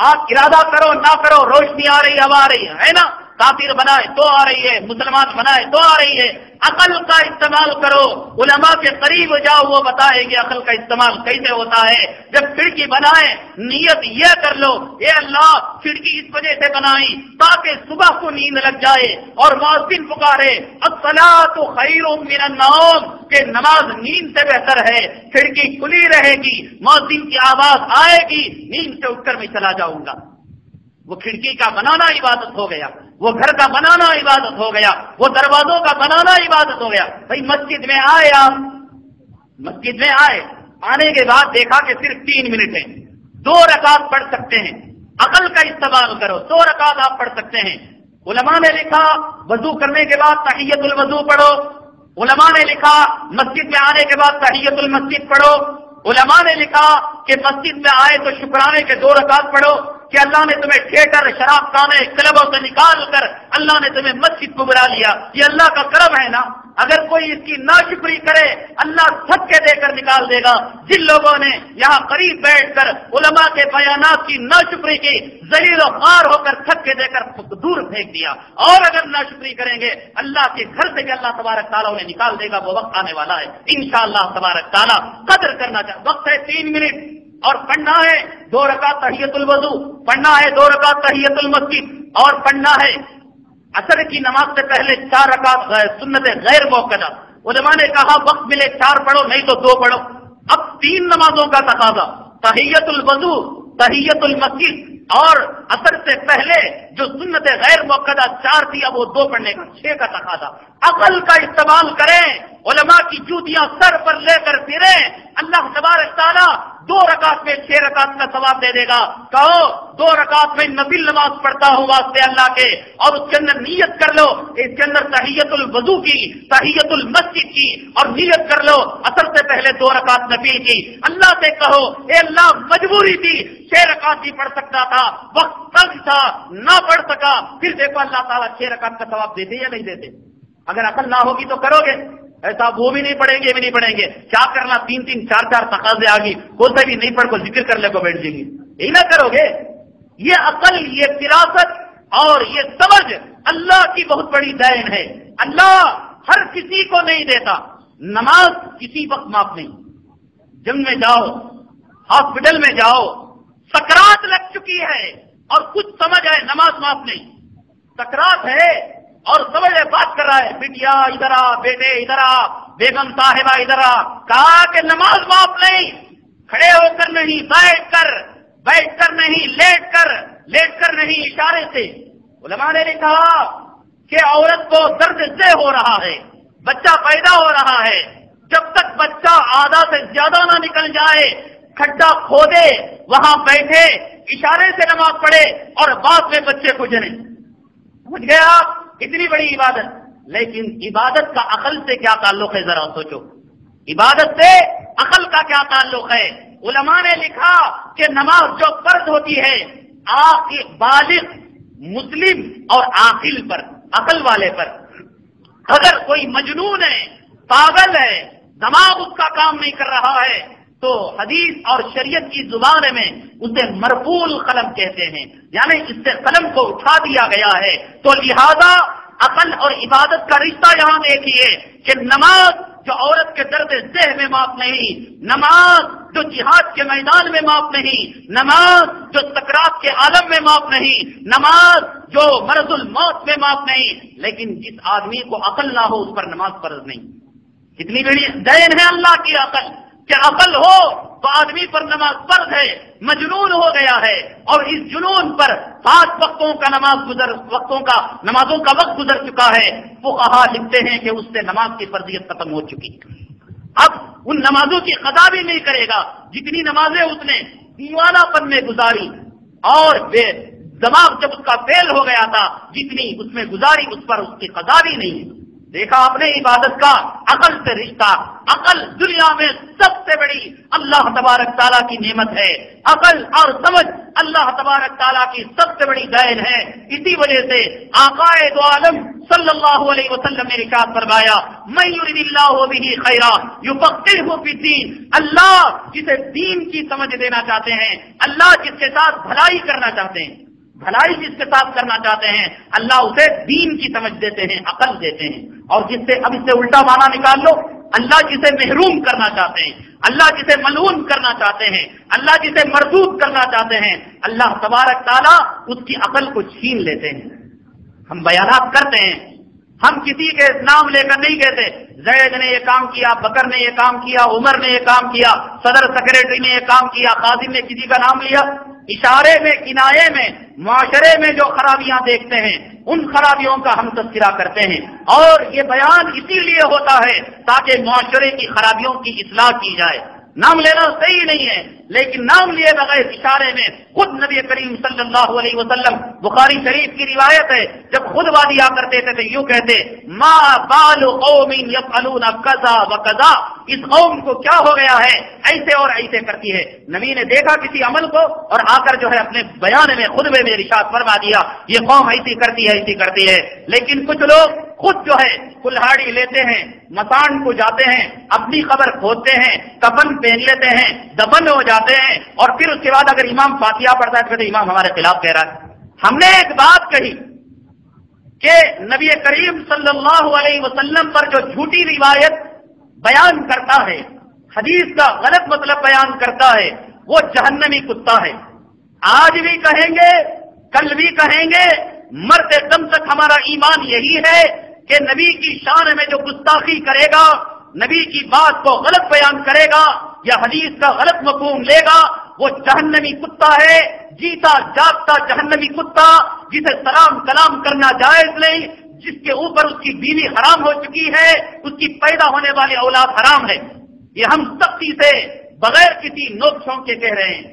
آپ ارادہ کرو نہ کرو، روشنی آ رہی ہوا آ رہی ہے نا، کافر بنائے تو آ رہی ہے، مسلمان بنائے تو آ رہی ہے۔ عقل کا استعمال کرو، علماء کے قریب جاؤ، وہ بتائیں گے عقل کا استعمال کیسے ہوتا ہے۔ جب کھڑکی بنائے نیت یہ کر لو، اے اللہ کھڑکی اس وجہ سے بنائی تاکہ صبح کو نیند لگ جائے اور مؤذن پکارے الصلاۃ خیر من النوم، کہ نماز نیند سے بہتر ہے۔ کھڑکی کھلی رہے گی، مؤذن کی آواز آئے گی، نیند سے اٹھ کر میں چلا جاؤں گا۔ وہ کھڑکی کا بنانا عبادت ہو گیا، وہ گھر کا بنانا عبادت ہو گیا، وہ دروازوں کا بنانا عبادت ہو گیا۔ بھائی مسجد میں آئے، آپ مسجد میں آئے، آنے کے بعد دیکھا کہ صرف 3 منٹ ہیں، 2 رکعت پڑھ سکتے ہیں، عقل کا استعمال کرو، 2 رکعت آپ پڑھ سکتے ہیں۔ علماء نے لکھا وضو کرنے کے بعد تحیۃ الوضو پڑھو، علماء نے لکھا مسجد میں آنے کے بعد تحیۃ المسجد پڑھو، علماء نے لکھا کہ مسجد میں آئے تو شکرانے کے 2 رکعت پڑھو کہ اللہ نے تمہیں تھیٹر، شراب خانے، کلبوں سے نکال کر اللہ نے تمہیں مسجد کو بلا لیا۔ یہ اللہ کا کرم ہے نا۔ اگر کوئی اس کی ناشکری کرے اللہ صدقے دے کر نکال دے گا۔ جن لوگوں نے یہاں قریب بیٹھ کر علماء کے بیانات کی ناشکری کی، ذلیل و خوار ہو کر صدقے دے کر دور پھینک دیا، اور اگر ناشکری کریں گے اللہ کے گھر سے بھی اللہ تبارک تعالیٰ انہیں نکال دے گا۔ وہ وقت آنے والا ہے انشاءاللہ تبارک تعالیٰ۔ قدر کرنا چاہیے، وقت ہے 3 منٹ، اور پڑھنا ہے 2 رکعت تحیۃ الوضو، پڑھنا ہے 2 رکعت تحیۃ المسجد، اور پڑھنا ہے عصر کی نماز سے پہلے 4 رکعت سنت غیر موقدہ۔ علماء نے کہا وقت ملے 4 پڑھو، نہیں تو 2 پڑھو۔ اب 3 نمازوں کا تقاضا، تحیۃ الوضو، تحیۃ المسجد اور عصر سے پہلے جو سنت غیر موقدہ 4 تھی، اب وہ 2 پڑھنے کا 6 کا تقاضا۔ عقل کا استعمال کریں، علماء کی جوتیاں سر پر لے کر پھریں، اللہ تبارک تعالیٰ 2 رکعت میں 6 رکعت کا ثواب دے دے گا۔ کہو 2 رکعت میں نفل نماز پڑھتا ہوں واسطے اللہ کے، اور اس کے اندر نیت کر لو، اس کے اندر تحیۃ الوضو کی، تحیۃ المسجد کی، اور نیت کر لو عصر سے پہلے 2 رکعت نفل کی۔ اللہ سے کہو اے اللہ مجبوری تھی، 6 رکعت بھی پڑھ سکتا تھا، وقت تنگ تھا نہ پڑھ سکا، پھر دیکھو اللہ تعالیٰ 6 رکعت کا ثواب دیتے یا نہیں دیتے۔ اگر عقل نہ ہوگی تو کرو گے، ایسا وہ بھی نہیں پڑھیں گے، بھی نہیں پڑھیں گے، کیا کرنا 3-3 4-4 تقاضے آگی، کوئی سے بھی نہیں پڑھ کو ذکر کر لے کو بیٹھ جائیں گے، یہی نہ کرو گے۔ یہ عقل، یہ فراست اور یہ سمجھ اللہ کی بہت بڑی دین ہے۔ اللہ ہر کسی کو نہیں دیتا۔ نماز کسی وقت معاف نہیں، جنگ میں جاؤ، ہاسپٹل میں جاؤ، سکرات لگ چکی ہے اور کچھ سمجھ آئے نماز معاف نہیں، سکرات ہے اور سمجھ بات کر رہا ہے، بیٹیا ادھر آ، بیٹے ادھر آ، بیگم صاحبہ ادھر آ، کہا کہ نماز معاف نہیں، کھڑے ہو کر نہیں، بیٹھ کر نہیں، لیٹ کر نہیں، اشارے سے۔ علماء نے کہا کہ عورت کو درد سے ہو رہا ہے، بچہ پیدا ہو رہا ہے، جب تک بچہ آدھا سے زیادہ نہ نکل جائے کھڈا کھودے، وہاں بیٹھے، اشارے سے نماز پڑھے اور بعد میں بچے کو جنے۔ سمجھ گئے آپ؟ اتنی بڑی عبادت، لیکن عبادت کا عقل سے کیا تعلق ہے؟ ذرا سوچو، عبادت سے عقل کا کیا تعلق ہے؟ علماء نے لکھا کہ نماز جو فرض ہوتی ہے بالغ مسلم اور عاقل پر، عقل والے پر، اگر کوئی مجنون ہے، پاگل ہے، دماغ اس کا کام نہیں کر رہا ہے، تو حدیث اور شریعت کی زبان میں اسے مرفوع القلم کہتے ہیں، یعنی اس سے قلم کو اٹھا دیا گیا ہے۔ تو لہذا عقل اور عبادت کا رشتہ یہاں دیکھیے کہ نماز جو عورت کے درد ذہ میں معاف نہیں، نماز جو جہاد کے میدان میں معاف نہیں، نماز جو سکرات کے عالم میں معاف نہیں، نماز جو مرض الموت میں معاف نہیں، لیکن جس آدمی کو عقل نہ ہو اس پر نماز فرض نہیں۔ کتنی بڑی دین ہے اللہ کی عقل، کہ عقل ہو تو آدمی پر نماز فرض ہے، مجنون ہو گیا ہے، اور اس جنون پر 5 وقتوں کا نمازوں کا وقت گزر چکا ہے۔ فقہا لکھتے ہیں کہ اس سے نماز کی فرضیت ختم ہو چکی، اب ان نمازوں کی قضا بھی نہیں کرے گا جتنی نمازیں اس نے دیوانہ پن میں گزاری، اور دماغ جب اس کا فیل ہو گیا تھا جتنی اس میں گزاری اس پر اس کی قضا بھی نہیں ہے۔ دیکھا آپ نے عبادت کا عقل سے رشتہ، عقل دنیا میں سب سے بڑی اللہ تبارک تعالیٰ کی نعمت ہے، عقل اور سمجھ اللہ تبارک تعالیٰ کی سب سے بڑی دین ہے۔ اسی وجہ سے آقا دو عالم صلی اللہ علیہ وسلم نے ارشاد فرمایا، من یرید اللہ بہ خیرا یفقہہ فی الدین، اللہ جسے دین کی سمجھ دینا چاہتے ہیں، اللہ جس کے ساتھ بھلائی کرنا چاہتے ہیں، بھلائی جس کے ساتھ کرنا چاہتے ہیں، اللہ اسے دین کی سمجھ دیتے ہیں، عقل دیتے ہیں۔ اور جس سے اب اس سے الٹا معنی نکال لو، اللہ جسے محروم کرنا چاہتے ہیں، اللہ جسے ملعون کرنا چاہتے ہیں، اللہ جسے مردود کرنا چاہتے ہیں، اللہ تبارک تعالیٰ اس کی عقل کو چھین لیتے ہیں۔ ہم بیانات کرتے ہیں، ہم کسی کے نام لے کر نہیں کہتے زید نے یہ کام کیا، بکر نے یہ کام کیا، عمر نے یہ کام کیا، صدر سیکریٹری نے یہ کام کیا، قاضی نے کسی کا نام لیا۔ اشارے میں، کنایے میں، معاشرے میں جو خرابیاں دیکھتے ہیں ان خرابیوں کا ہم تذکرہ کرتے ہیں، اور یہ بیان اسی لیے ہوتا ہے تاکہ معاشرے کی خرابیوں کی اصلاح کی جائے۔ نام لینا صحیح نہیں ہے، لیکن نام لیے بغیر اشارے میں خود نبی کریم صلی اللہ علیہ وسلم، بخاری شریف کی روایت ہے، جب خطبہ دیا کرتے تھے تو یوں کہتے، ما بال قوم یفعلون کذا وکذا، اس قوم کو کیا ہو گیا ہے ایسے اور ایسے کرتی ہے۔ نبی نے دیکھا کسی عمل کو اور آ کر جو ہے اپنے بیان میں خطبے میں ارشاد فرما دیا یہ قوم ایسی کرتی ہے۔ لیکن کچھ لوگ خود جو ہے کلہاڑی لیتے ہیں، مسان کو جاتے ہیں، اپنی قبر کھودتے ہیں، کفن پہن لیتے ہیں، دفن ہو جاتے ہیں، اور پھر اس کے بعد اگر امام فاتحہ پڑھتا ہے تو کہتے امام ہمارے خلاف کہہ رہا ہے۔ ہم نے ایک بات کہی کہ نبی کریم صلی اللہ علیہ وسلم پر جو جھوٹی روایت بیان کرتا ہے، حدیث کا غلط مطلب بیان کرتا ہے، وہ جہنمی کتا ہے۔ آج بھی کہیں گے، کل بھی کہیں گے، مرتے دم تک ہمارا ایمان یہی ہے کہ نبی کی شان میں جو گستاخی کرے گا، نبی کی بات کو غلط بیان کرے گا یا حدیث کا غلط مفہوم لے گا، وہ جہنمی کتا ہے، جیتا جاگتا جہنمی کتا، جسے سلام کلام کرنا جائز نہیں، جس کے اوپر اس کی بیوی حرام ہو چکی ہے، اس کی پیدا ہونے والی اولاد حرام ہے۔ یہ ہم سختی سے بغیر کسی نوک جھونک کے کہہ رہے ہیں۔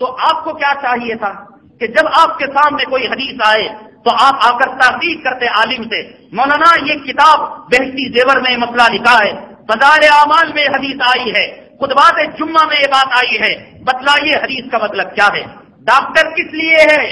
تو آپ کو کیا چاہیے تھا کہ جب آپ کے سامنے کوئی حدیث آئے تو آپ آ کر تحقیق کرتے عالم سے، مولانا یہ کتاب بہشتی زیور میں مسئلہ لکھا ہے، فضائل اعمال میں حدیث آئی ہے، خطبات جمعہ میں یہ بات آئی ہے، بتلائیے حدیث کا مطلب کیا ہے۔ ڈاکٹر کس لیے ہے؟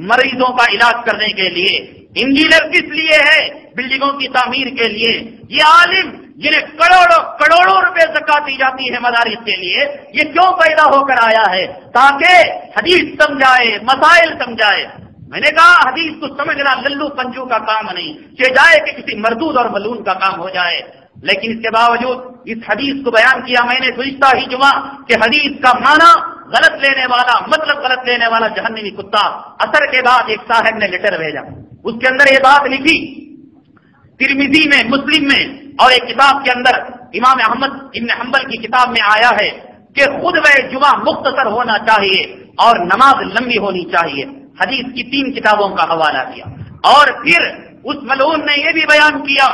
مریضوں کا علاج کرنے کے لیے۔ انجینئر کس لیے ہے؟ بلڈنگوں کی تعمیر کے لیے۔ یہ عالم جنہیں کروڑوں روپے زکات دی جاتی ہے مدارس کے لیے، یہ کیوں پیدا ہو کر آیا ہے؟ تاکہ حدیث سمجھائے، مسائل سمجھائے۔ میں نے کہا حدیث کو سمجھنا للو پنجو کا کام نہیں، کہ جائے کہ کسی مردود اور ملعون کا کام ہو جائے۔ لیکن اس کے باوجود اس حدیث کو بیان کیا میں نے گزشتہ ہی جمعہ کہ حدیث کا معنی غلط لینے والا، مطلب غلط لینے والا جہنمی کتا۔ اثر کے بعد ایک صاحب نے لیٹر بھیجا، اس کے اندر یہ بات لکھی، ترمذی میں، مسلم میں اور ایک کتاب کے اندر امام احمد ابن حنبل کی کتاب میں آیا ہے کہ خطبہ جمعہ مختصر ہونا چاہیے اور نماز لمبی ہونی چاہیے۔ حدیث کی 3 کتابوں کا حوالہ دیا، اور پھر اس ملعون نے یہ بھی بیان کیا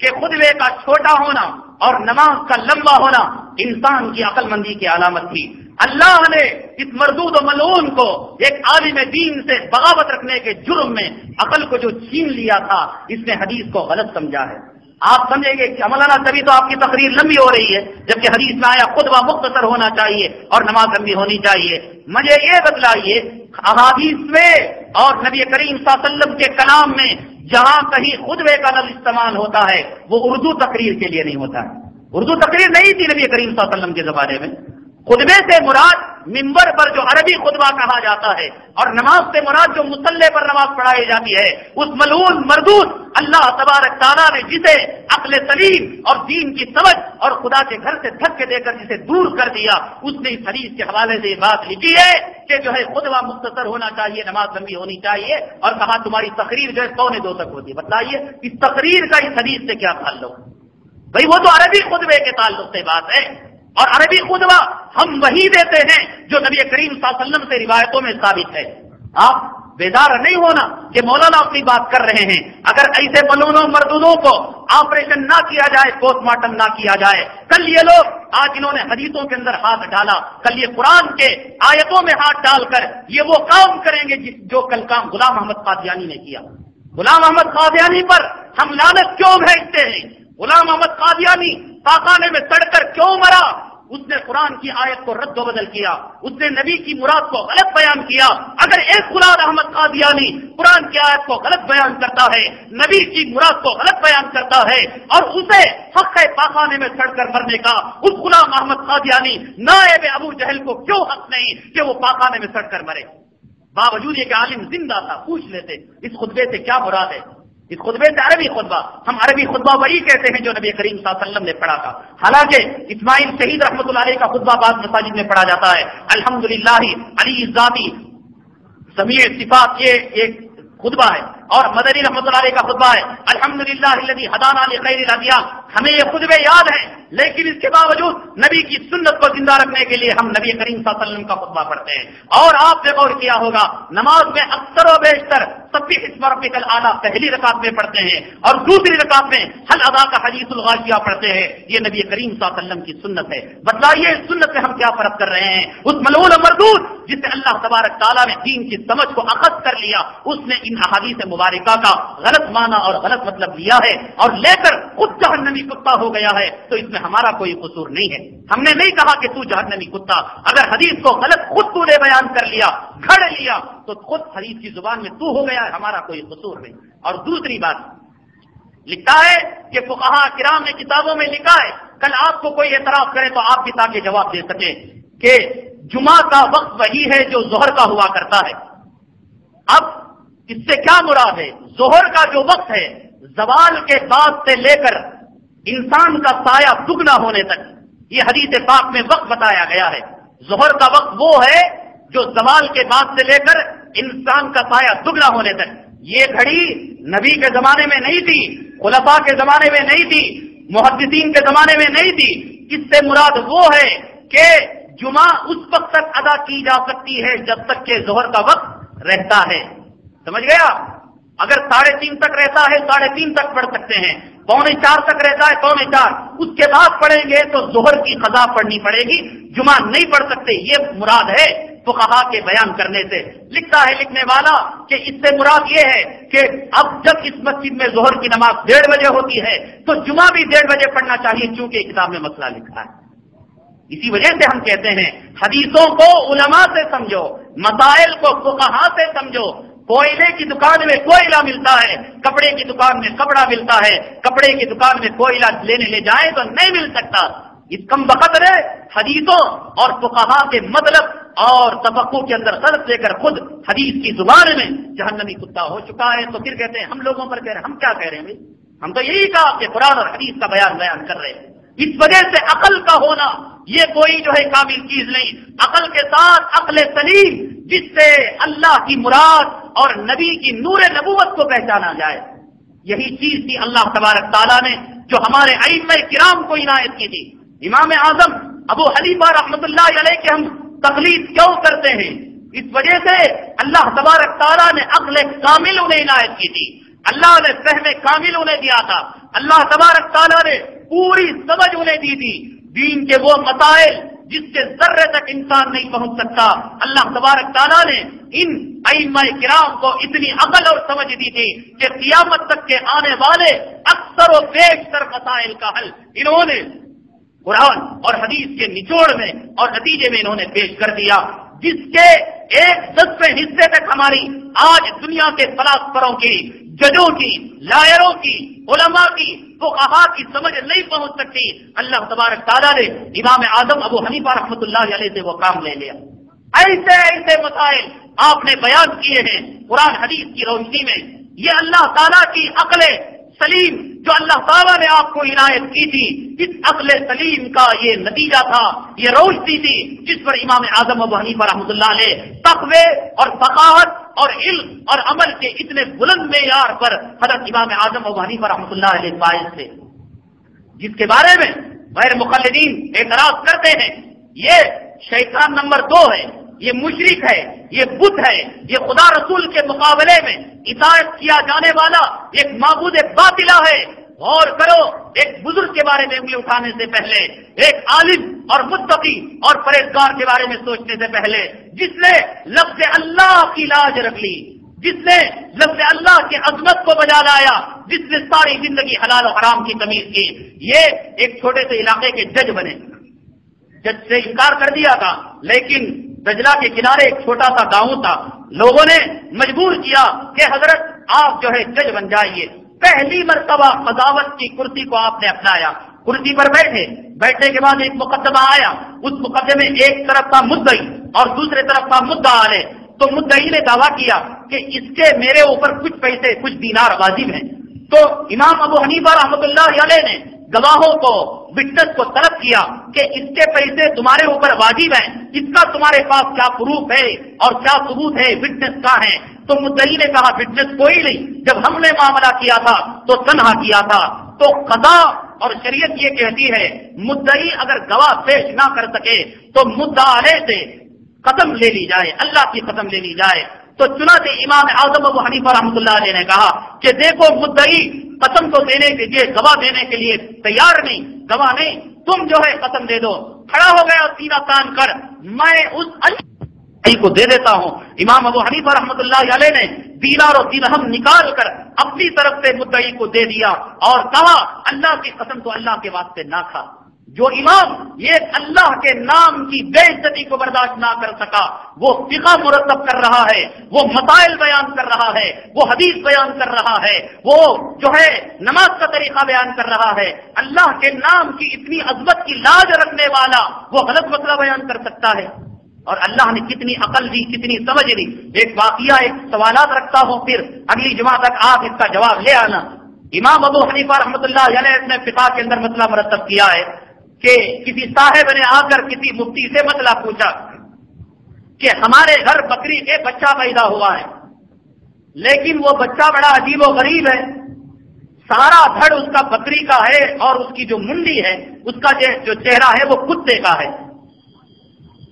کہ خطبے کا چھوٹا ہونا اور نماز کا لمبا ہونا انسان کی عقل مندی کی علامت تھی۔ اللہ نے اس مردود و ملعون کو ایک عالم دین سے بغاوت رکھنے کے جرم میں عقل کو جو چھین لیا تھا، اس نے حدیث کو غلط سمجھا ہے۔ آپ سمجھیں گے کہ مولانا تبھی تو آپ کی تقریر لمبی ہو رہی ہے، جبکہ حدیث میں آیا خطبہ مختصر ہونا چاہیے اور نماز لمبی ہونی چاہیے۔ مجھے یہ بتلائیے احادیث میں اور نبی کریم صلی اللہ علیہ وسلم کے کلام میں جہاں کہیں خطبے کا لفظ استعمال ہوتا ہے وہ اردو تقریر کے لیے نہیں ہوتا ہے۔ اردو تقریر نہیں تھی نبی کریم صلی اللہ علیہ وسلم کے زمانے میں۔ خطبے سے مراد منبر پر جو عربی خطبہ کہا جاتا ہے، اور نماز سے مراد جو مصلی پر نماز پڑھائی جاتی ہے۔ اس ملعون مردود اللہ تبارک تعالیٰ نے جسے عقل سلیم اور دین کی سمجھ اور خدا کے گھر سے دھکے دے کر جسے دور کر دیا، اس نے اس حدیث کے حوالے سے یہ بات لکھی ہے کہ جو ہے خطبہ مختصر ہونا چاہیے، نماز لمبی ہونی چاہیے، اور کہا تمہاری تقریر جو ہے 1:15 تک ہوتی ہے۔ بتائیے اس تقریر کا اس حدیث سے کیا تعلق؟ بھائی وہ تو عربی خطبے کے تعلق سے بات ہے، اور عربی خطبہ ہم وہی دیتے ہیں جو نبی کریم صلی اللہ علیہ وسلم سے روایتوں میں ثابت ہے۔ آپ بیدار نہیں ہونا کہ مولانا اپنی بات کر رہے ہیں، اگر ایسے ملونوں مردودوں کو آپریشن نہ کیا جائے، پوسٹ مارٹم نہ کیا جائے، کل یہ لوگ آج انہوں نے حدیثوں کے اندر ہاتھ ڈالا، کل یہ قرآن کے آیتوں میں ہاتھ ڈال کر یہ وہ کام کریں گے جو کل کام غلام احمد قادیانی نے کیا۔ غلام احمد قادیانی پر ہم لعنت کیوں بھیجتے ہیں؟ غلام احمد قادیانی پاخانے میں سڑ کر کیوں مرا؟ اس نے قرآن کی آیت کو رد و بدل کیا، اس نے نبی کی مراد کو غلط بیان کیا۔ اگر ایک غلام احمد قادیانی قرآن کی آیت کو غلط بیان کرتا ہے، نبی کی مراد کو غلط بیان کرتا ہے، اور اسے حق ہے پاخانے میں سڑ کر مرنے کا، اس غلام احمد قادیانی نائب ابو جہل کو کیوں حق نہیں کہ وہ پاخانے میں سڑ کر مرے؟ باوجود یہ کہ عالم زندہ تھا، پوچھ لیتے اس خطبے سے کیا مراد ہے؟ اس خطبے سے عربی خطبہ، ہم عربی خطبہ وہی کہتے ہیں جو نبی کریم صلی اللہ علیہ وسلم نے پڑھا تھا۔ حالانکہ اسماعیل شہید رحمۃ اللہ علیہ کا خطبہ بعض مساجد میں پڑھا جاتا ہے، الحمدللہ علی ذاتی سمیع صفات، یہ ایک خطبہ ہے، اور مدنی رحمۃ اللہ علیہ کا خطبہ ہے الحمدللہ الذی ہدانا لخیر الادیان۔ ہمیں یہ خطبے یاد ہیں، لیکن اس کے باوجود نبی کی سنت کو زندہ رکھنے کے لیے ہم نبی کریم صلی اللہ علیہ وسلم کا خطبہ پڑھتے ہیں۔ اور آپ نے غور کیا ہوگا نماز میں اکثر و بیشتر سبح اسم ربک الاعلی پہلی رکعت میں پڑھتے ہیں، اور دوسری رکعت میں حل ادا کا حدیث الغاشیہ پڑھتے ہیں۔ یہ نبی کریم صلی اللہ علیہ وسلم کی سنت ہے۔ بتلائیے اس سنت سے ہم کیا فرق کر رہے ہیں؟ اس ملعون و مردود جسے اللہ تبارک تعالیٰ نے دین کی سمجھ کو اخذ کر لیا، اس نے ان احادیث مبارکہ کا غلط معنی اور غلط مطلب لیا ہے اور لے کر خود جہنمی کتا ہو گیا ہے، تو اس میں ہمارا کوئی قصور نہیں ہے۔ ہم نے نہیں کہا کہ تو جہنمی کتا، اگر حدیث کو غلط خود تو نے بیان کر لیا، گھڑ لیا، تو خود حدیث کی زبان میں تو ہو گیا ہے، ہمارا کوئی قصور نہیں۔ اور دوسری بات لکھا ہے کہ فقہاء کرام نے کتابوں میں لکھا ہے، کل آپ کو کوئی اعتراض کرے تو آپ بھی تاکہ جواب دے سکیں کہ جمعہ کا وقت وہی ہے جو ظہر کا ہوا کرتا ہے۔ اب اس سے کیا مراد ہے؟ ظہر کا جو وقت ہے زوال کے بعد سے لے کر انسان کا سایہ دگنا ہونے تک، یہ حدیث پاک میں وقت بتایا گیا ہے۔ ظہر کا وقت وہ ہے جو زوال کے بعد سے لے کر انسان کا سایہ دگنا ہونے تک۔ یہ گھڑی نبی کے زمانے میں نہیں تھی، خلفاء کے زمانے میں نہیں تھی، محدثین کے زمانے میں نہیں تھی۔ اس سے مراد وہ ہے کہ جمعہ اس وقت تک ادا کی جا سکتی ہے جب تک کہ ظہر کا وقت رہتا ہے۔ سمجھ گیا؟ اگر 3:30 تک رہتا ہے 3:30 تک پڑھ سکتے ہیں، 3:45 تک رہتا ہے 3:45، اس کے بعد پڑھیں گے تو ظہر کی قضا پڑھنی پڑے گی، جمعہ نہیں پڑھ سکتے۔ یہ مراد ہے فقہا کے بیان کرنے سے۔ لکھتا ہے لکھنے والا کہ اس سے مراد یہ ہے کہ اب جب اس مسجد میں ظہر کی نماز 1:30 بجے ہوتی ہے تو جمعہ بھی 1:30 بجے پڑھنا چاہیے، چونکہ کتاب میں مسئلہ لکھا ہے۔ اسی وجہ سے ہم کہتے ہیں حدیثوں کو علماء سے سمجھو، مسائل کو فقہا سے سمجھو۔ کوئلے کی دکان میں کوئلہ ملتا ہے، کپڑے کی دکان میں کپڑا ملتا ہے، کپڑے کی دکان میں کوئلہ لینے لے جائیں تو نہیں مل سکتا۔ اس کم بخت نے حدیثوں اور فقہا کے مطلب اور تفقہ کے اندر غلط لے کر خود حدیث کی زبان میں جہنمی کتا ہو چکا ہے، تو پھر کہتے ہیں ہم لوگوں پر کہہ رہے ہیں۔ ہم کیا کہہ رہے ہیں؟ ہم تو یہی کہا کہ قرآن اور حدیث کا بیان کر رہے ہیں۔ اس وجہ سے عقل کا ہونا یہ کوئی جو ہے کامل چیز نہیں، عقل کے ساتھ عقل سلیم جس سے اللہ کی مراد اور نبی کی نور نبوت کو پہچانا جائے، یہی چیز تھی اللہ تبارک تعالیٰ نے جو ہمارے ائمہ کرام کو عنایت کی تھی۔ امام اعظم ابو حنیفہ رحمۃ اللہ علیہ کے ہم تقلید کیوں کرتے ہیں؟ اس وجہ سے اللہ تبارک تعالیٰ نے عقل کامل انہیں عنایت کی تھی، اللہ نے فہم کامل انہیں دیا تھا، اللہ تبارک تعالیٰ نے پوری سمجھ انہیں دی تھی۔ دین کے وہ مسائل جس کے ذرے تک انسان نہیں پہنچ سکتا، اللہ تبارک تعالیٰ نے ان ائمہ کرام کو اتنی عقل اور سمجھ دی تھی کہ قیامت تک کے آنے والے اکثر و بیشتر مسائل کا حل انہوں نے قرآن اور حدیث کے نچوڑ میں اور نتیجے میں انہوں نے پیش کر دیا، جس کے 1/10 حصے تک ہماری آج دنیا کے فلاسفروں کی، ججوں کی، لائروں کی، علماء کی، فقہا کی سمجھ نہیں پہنچ سکتی۔ اللہ تبارک تعالیٰ نے امام اعظم ابو حنیفہ رحمۃ اللہ علیہ سے وہ کام لے لیا۔ ایسے ایسے مسائل آپ نے بیان کیے ہیں قرآن حدیث کی روشنی میں یہ اللہ تعالیٰ کی عقل سلیم جو اللہ تعالیٰ نے آپ کو عنایت کی تھی، اس عقل سلیم کا یہ نتیجہ تھا، یہ روشنی تھی جس پر امام اعظم ابو حنیفہ رحمۃ اللہ علیہ تقوی اور فقاہت اور علم اور عمل کے اتنے بلند معیار پر حضرت امام اعظم ابو حنیفہ رحمۃ اللہ علیہ فائز تھے، جس کے بارے میں غیر مقلدین اعتراض کرتے ہیں یہ شیطان نمبر 2 ہے، یہ مشرک ہے، یہ بت ہے، یہ خدا رسول کے مقابلے میں اطاعت کیا جانے والا ایک معبود باطلہ ہے۔ غور کرو، ایک بزرگ کے بارے میں انگلی اٹھانے سے پہلے، ایک عالم اور متقی اور پرہیزگار کے بارے میں سوچنے سے پہلے، جس نے لفظ اللہ کی لاج رکھ لی، جس نے لفظ اللہ کی عظمت کو بجا لایا، جس نے ساری زندگی حلال و حرام کی تمیز کی، یہ ایک چھوٹے سے علاقے کے جج بنے۔ جج سے انکار کر دیا تھا، لیکن دجلہ کے کنارے ایک چھوٹا سا گاؤں تھا، لوگوں نے مجبور کیا کہ حضرت آپ جو ہے جج بن جائیے۔ پہلی مرتبہ قضاوت کی کرسی کو آپ نے اپنایا، کرسی پر بیٹھنے کے بعد ایک مقدمہ آیا، اس مقدمے میں ایک طرف کا مدعی اور دوسرے طرف کا مدعا علیہ، تو مدعی نے دعویٰ کیا کہ اس کے میرے اوپر کچھ پیسے کچھ دینار واجب ہیں، تو امام ابو حنیفہ رحمۃ اللہ علیہ نے گواہوں کو وٹنس کو طلب کیا کہ اس کے پیسے تمہارے اوپر واجب ہیں، اس کا تمہارے پاس کیا پروف ہے اور کیا ثبوت ہے، وٹنس کا ہے؟ تو مدعی نے کہا وٹنس کوئی نہیں، جب ہم نے معاملہ کیا تھا تو تنہا کیا تھا۔ تو قضا اور شریعت یہ کہتی ہے مدعی اگر گواہ پیش نہ کر سکے تو مدعا علیہ سے قسم لے لی جائے، اللہ کی قسم لے لی جائے۔ تو چنانچہ امام اعظم ابو حنیفہ رحمۃ اللہ علیہ نے کہا کہ دیکھو مدعی قسم تو دینے کے لیے، گواہ دینے کے لیے تیار نہیں، گواہ نہیں، تم جو ہے قسم دے دو۔ کھڑا ہو گیا سینہ تان کر، میں اس کو دے دیتا ہوں۔ امام ابو حنیفہ رحمۃ اللہ علیہ نے دینار اور درہم نکال کر اپنی طرف سے مدعی کو دے دیا اور کہا اللہ کی قسم تو اللہ کے واسطے نہ کھا۔ جو امام یہ اللہ کے نام کی بے عزتی کو برداشت نہ کر سکا، وہ فقہ مرتب کر رہا ہے، وہ مسائل بیان کر رہا ہے، وہ حدیث بیان کر رہا ہے، وہ جو ہے نماز کا طریقہ بیان کر رہا ہے، اللہ کے نام کی اتنی عظمت کی لاج رکھنے والا وہ غلط مسئلہ بیان کر سکتا ہے؟ اور اللہ نے کتنی عقل دی، کتنی سمجھ دی۔ ایک واقعہ، ایک سوالات رکھتا ہوں، پھر اگلی جمعہ تک آپ اس کا جواب لے آنا۔ امام ابو حنیفہ رحمۃ اللہ علیہ نے فقہ کے اندر مسئلہ مرتب کیا ہے کہ کسی صاحب نے آ کر کسی مفتی سے مسئلہ پوچھا کہ ہمارے گھر بکری کے بچہ پیدا ہوا ہے، لیکن وہ بچہ بڑا عجیب و غریب ہے، سارا دھڑ اس کا بکری کا ہے اور اس کی جو منڈی ہے، اس کا جو چہرہ ہے وہ کتے کا ہے۔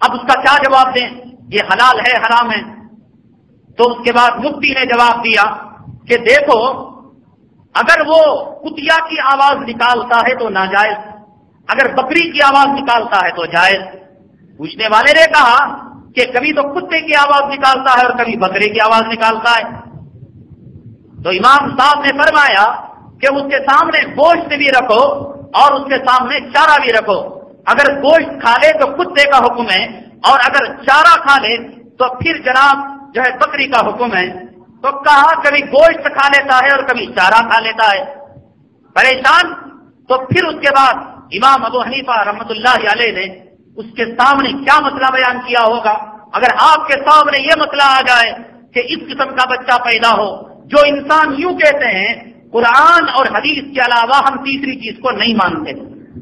اب اس کا کیا جواب دیں؟ یہ حلال ہے حرام ہے؟ تو اس کے بعد مفتی نے جواب دیا کہ دیکھو اگر وہ کتیا کی آواز نکالتا ہے تو ناجائز، اگر بکری کی آواز نکالتا ہے تو جائز۔ پوچھنے والے نے کہا کہ کبھی تو کتے کی آواز نکالتا ہے اور کبھی بکرے کی آواز نکالتا ہے۔ تو امام صاحب نے فرمایا کہ اس کے سامنے گوشت بھی رکھو اور اس کے سامنے چارہ بھی رکھو، اگر گوشت کھا لے تو کتے کا حکم ہے اور اگر چارہ کھا لے تو پھر جناب جو ہے بکری کا حکم ہے۔ تو کہا کبھی گوشت کھا لیتا ہے اور کبھی چارہ کھا لیتا ہے، پریشان۔ تو پھر اس کے بعد امام ابو حنیفہ رحمۃ اللہ علیہ نے اس کے سامنے کیا مسئلہ بیان کیا ہوگا؟ اگر آپ کے سامنے یہ مسئلہ آ جائے کہ اس قسم کا بچہ پیدا ہو، جو انسان یوں کہتے ہیں قرآن اور حدیث کے علاوہ ہم تیسری چیز کو نہیں مانتے،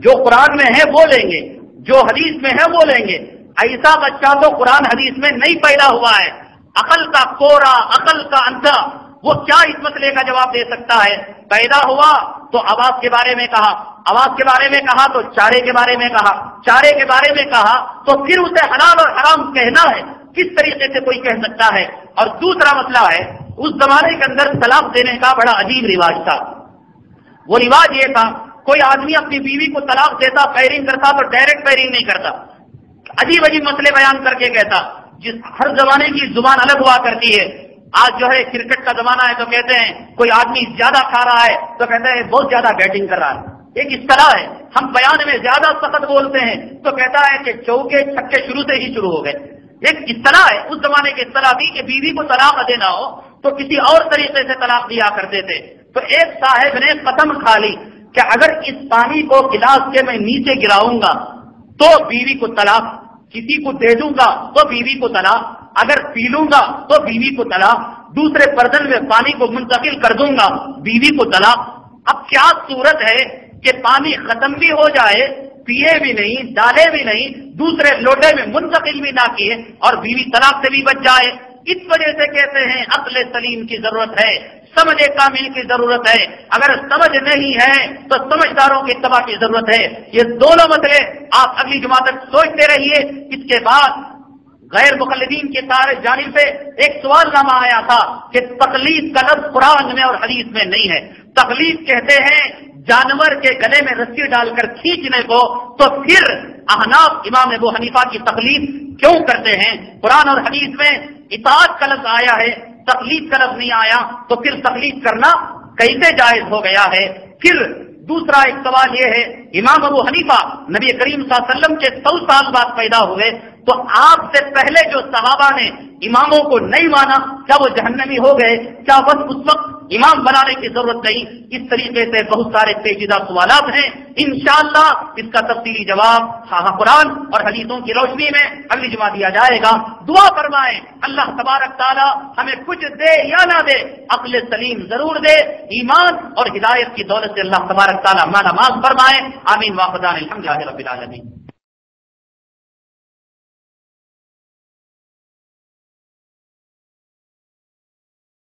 جو قرآن میں ہے وہ لیں گے، جو حدیث میں ہے وہ لیں گے، ایسا بچہ تو قرآن حدیث میں نہیں پیدا ہوا ہے، عقل کا کورا، عقل کا اندھا، وہ کیا اس مسئلے کا جواب دے سکتا ہے؟ پیدا ہوا تو آواز کے بارے میں کہا، آواز کے بارے میں کہا تو چارے کے بارے میں کہا، چارے کے بارے میں کہا تو پھر اسے حلال اور حرام کہنا ہے، کس طریقے سے کوئی کہہ سکتا ہے؟ اور دوسرا مسئلہ ہے اس زمانے کے اندر طلاق دینے کا بڑا عجیب رواج تھا۔ وہ رواج یہ تھا کوئی آدمی اپنی بیوی کو طلاق دیتا، فائرنگ کرتا تو ڈائریکٹ فائرنگ نہیں کرتا، عجیب عجیب مسئلے بیان کر کے کہتا۔ ہر زمانے کی زبان الگ ہوا کرتی ہے۔ آج جو ہے کرکٹ کا زمانہ ہے تو کہتے ہیں کوئی آدمی زیادہ کھا رہا ہے تو کہتے ہیں بہت زیادہ بیٹنگ کر رہا ہے، ایک اصطلاح ہے۔ ہم بیان میں زیادہ سخت بولتے ہیں تو کہتا ہے کہ چوکے چھکے شروع سے ہی شروع ہو گئے، ایک اصطلاح ہے۔ اس زمانے کی اصطلاح تھی کہ بیوی کو طلاق دینا ہو تو کسی اور طریقے سے طلاق دیا کرتے تھے۔ تو ایک صاحب نے قسم کھا لی کہ اگر اس پانی کو گلاس کے میں نیچے گراؤں گا تو بیوی کو طلاق، کسی کو دے دوں گا تو بیوی کو طلاق۔ اگر پی لوں گا تو بیوی کو طلاق، دوسرے برتن میں پانی کو منتقل کر دوں گا بیوی کو طلاق۔ اب کیا صورت ہے کہ پانی ختم بھی ہو جائے، پیے بھی نہیں، ڈالے بھی نہیں، دوسرے لوٹے میں منتقل بھی نہ کیے اور بیوی طلاق سے بھی بچ جائے؟ اس وجہ سے کہتے ہیں عقل سلیم کی ضرورت ہے، سمجھ کامل کی ضرورت ہے۔ اگر سمجھ نہیں ہے تو سمجھداروں کی اتباع کی ضرورت ہے۔ یہ دونوں مسئلے آپ اگلی جمعہ تک سوچتے رہیے۔ اس کے بعد غیر مقلدین کی جانب سے ایک سوال نامہ آیا تھا کہ تقلید کا لفظ قرآن میں اور حدیث میں نہیں ہے۔ تقلید کہتے ہیں جانور کے گلے میں رسی ڈال کر کھینچنے کو، تو پھر احناف امام ابو حنیفہ کی تقلید کیوں کرتے ہیں؟ قرآن اور حدیث میں اطاعت کا لفظ آیا ہے، تقلید کا لفظ نہیں آیا، تو پھر تقلید کرنا کیسے جائز ہو گیا ہے؟ پھر دوسرا ایک سوال یہ ہے، امام ابو حنیفہ نبی کریم صلی اللہ علیہ وسلم کے 100 سال بعد پیدا ہوئے، تو آپ سے پہلے جو صحابہ نے اماموں کو نہیں مانا، کیا وہ جہنمی ہو گئے؟ کیا بس اس وقت امام بنانے کی ضرورت نہیں؟ اس طریقے سے بہت سارے پیچیدہ سوالات ہیں۔ انشاءاللہ اس کا تفصیلی جواب قرآن اور حدیثوں کی روشنی میں اگلی جمعہ دیا جائے گا۔ دعا فرمائیں اللہ تبارک تعالی ہمیں کچھ دے یا نہ دے، عقل سلیم ضرور دے، ایمان اور ہدایت کی دولت سے اللہ تبارک تعالی مالا مال فرمائے۔ آمین واخر دعوانا الحمدللہ رب العالمین۔